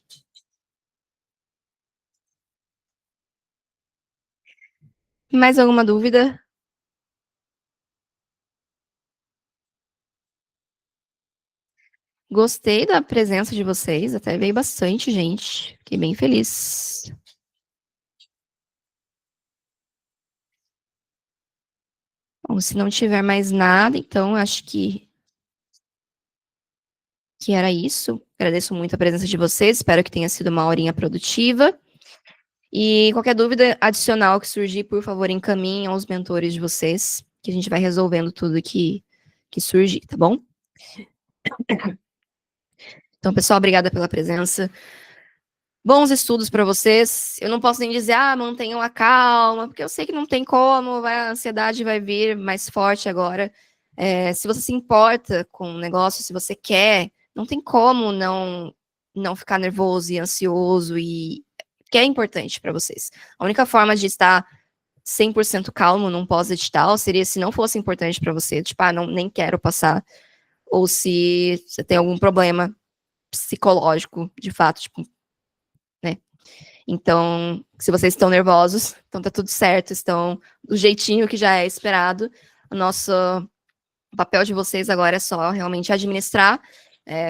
Mais alguma dúvida? Gostei da presença de vocês, até veio bastante gente. Fiquei bem feliz. Bom, se não tiver mais nada, então acho que era isso. Agradeço muito a presença de vocês, espero que tenha sido uma horinha produtiva. E qualquer dúvida adicional que surgir, por favor, encaminhem aos mentores de vocês, que a gente vai resolvendo tudo que surgir, tá bom? Então, pessoal, obrigada pela presença. Bons estudos para vocês. Eu não posso nem dizer, mantenham a calma, porque eu sei que não tem como, a ansiedade vai vir mais forte agora. Se você se importa com o negócio, se você quer, não tem como não ficar nervoso e ansioso, e que é importante para vocês. A única forma de estar 100% calmo num pós-edital seria se não fosse importante para você, tipo, nem quero passar, ou se você tem algum problema psicológico, de fato, tipo, né? Então, se vocês estão nervosos, então tá tudo certo, estão do jeitinho que já é esperado. O nosso papel de vocês agora é só realmente administrar,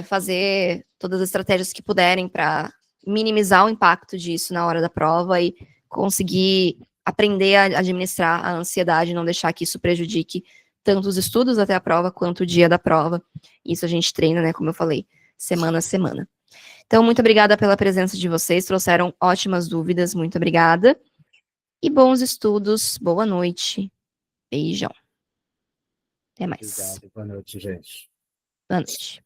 fazer todas as estratégias que puderem para minimizar o impacto disso na hora da prova e conseguir aprender a administrar a ansiedade, não deixar que isso prejudique tanto os estudos até a prova quanto o dia da prova. Isso a gente treina, né, como eu falei, semana a semana. Então, muito obrigada pela presença de vocês, trouxeram ótimas dúvidas, muito obrigada. E bons estudos, boa noite, beijão. Até mais. Obrigado, boa noite, gente. Boa noite.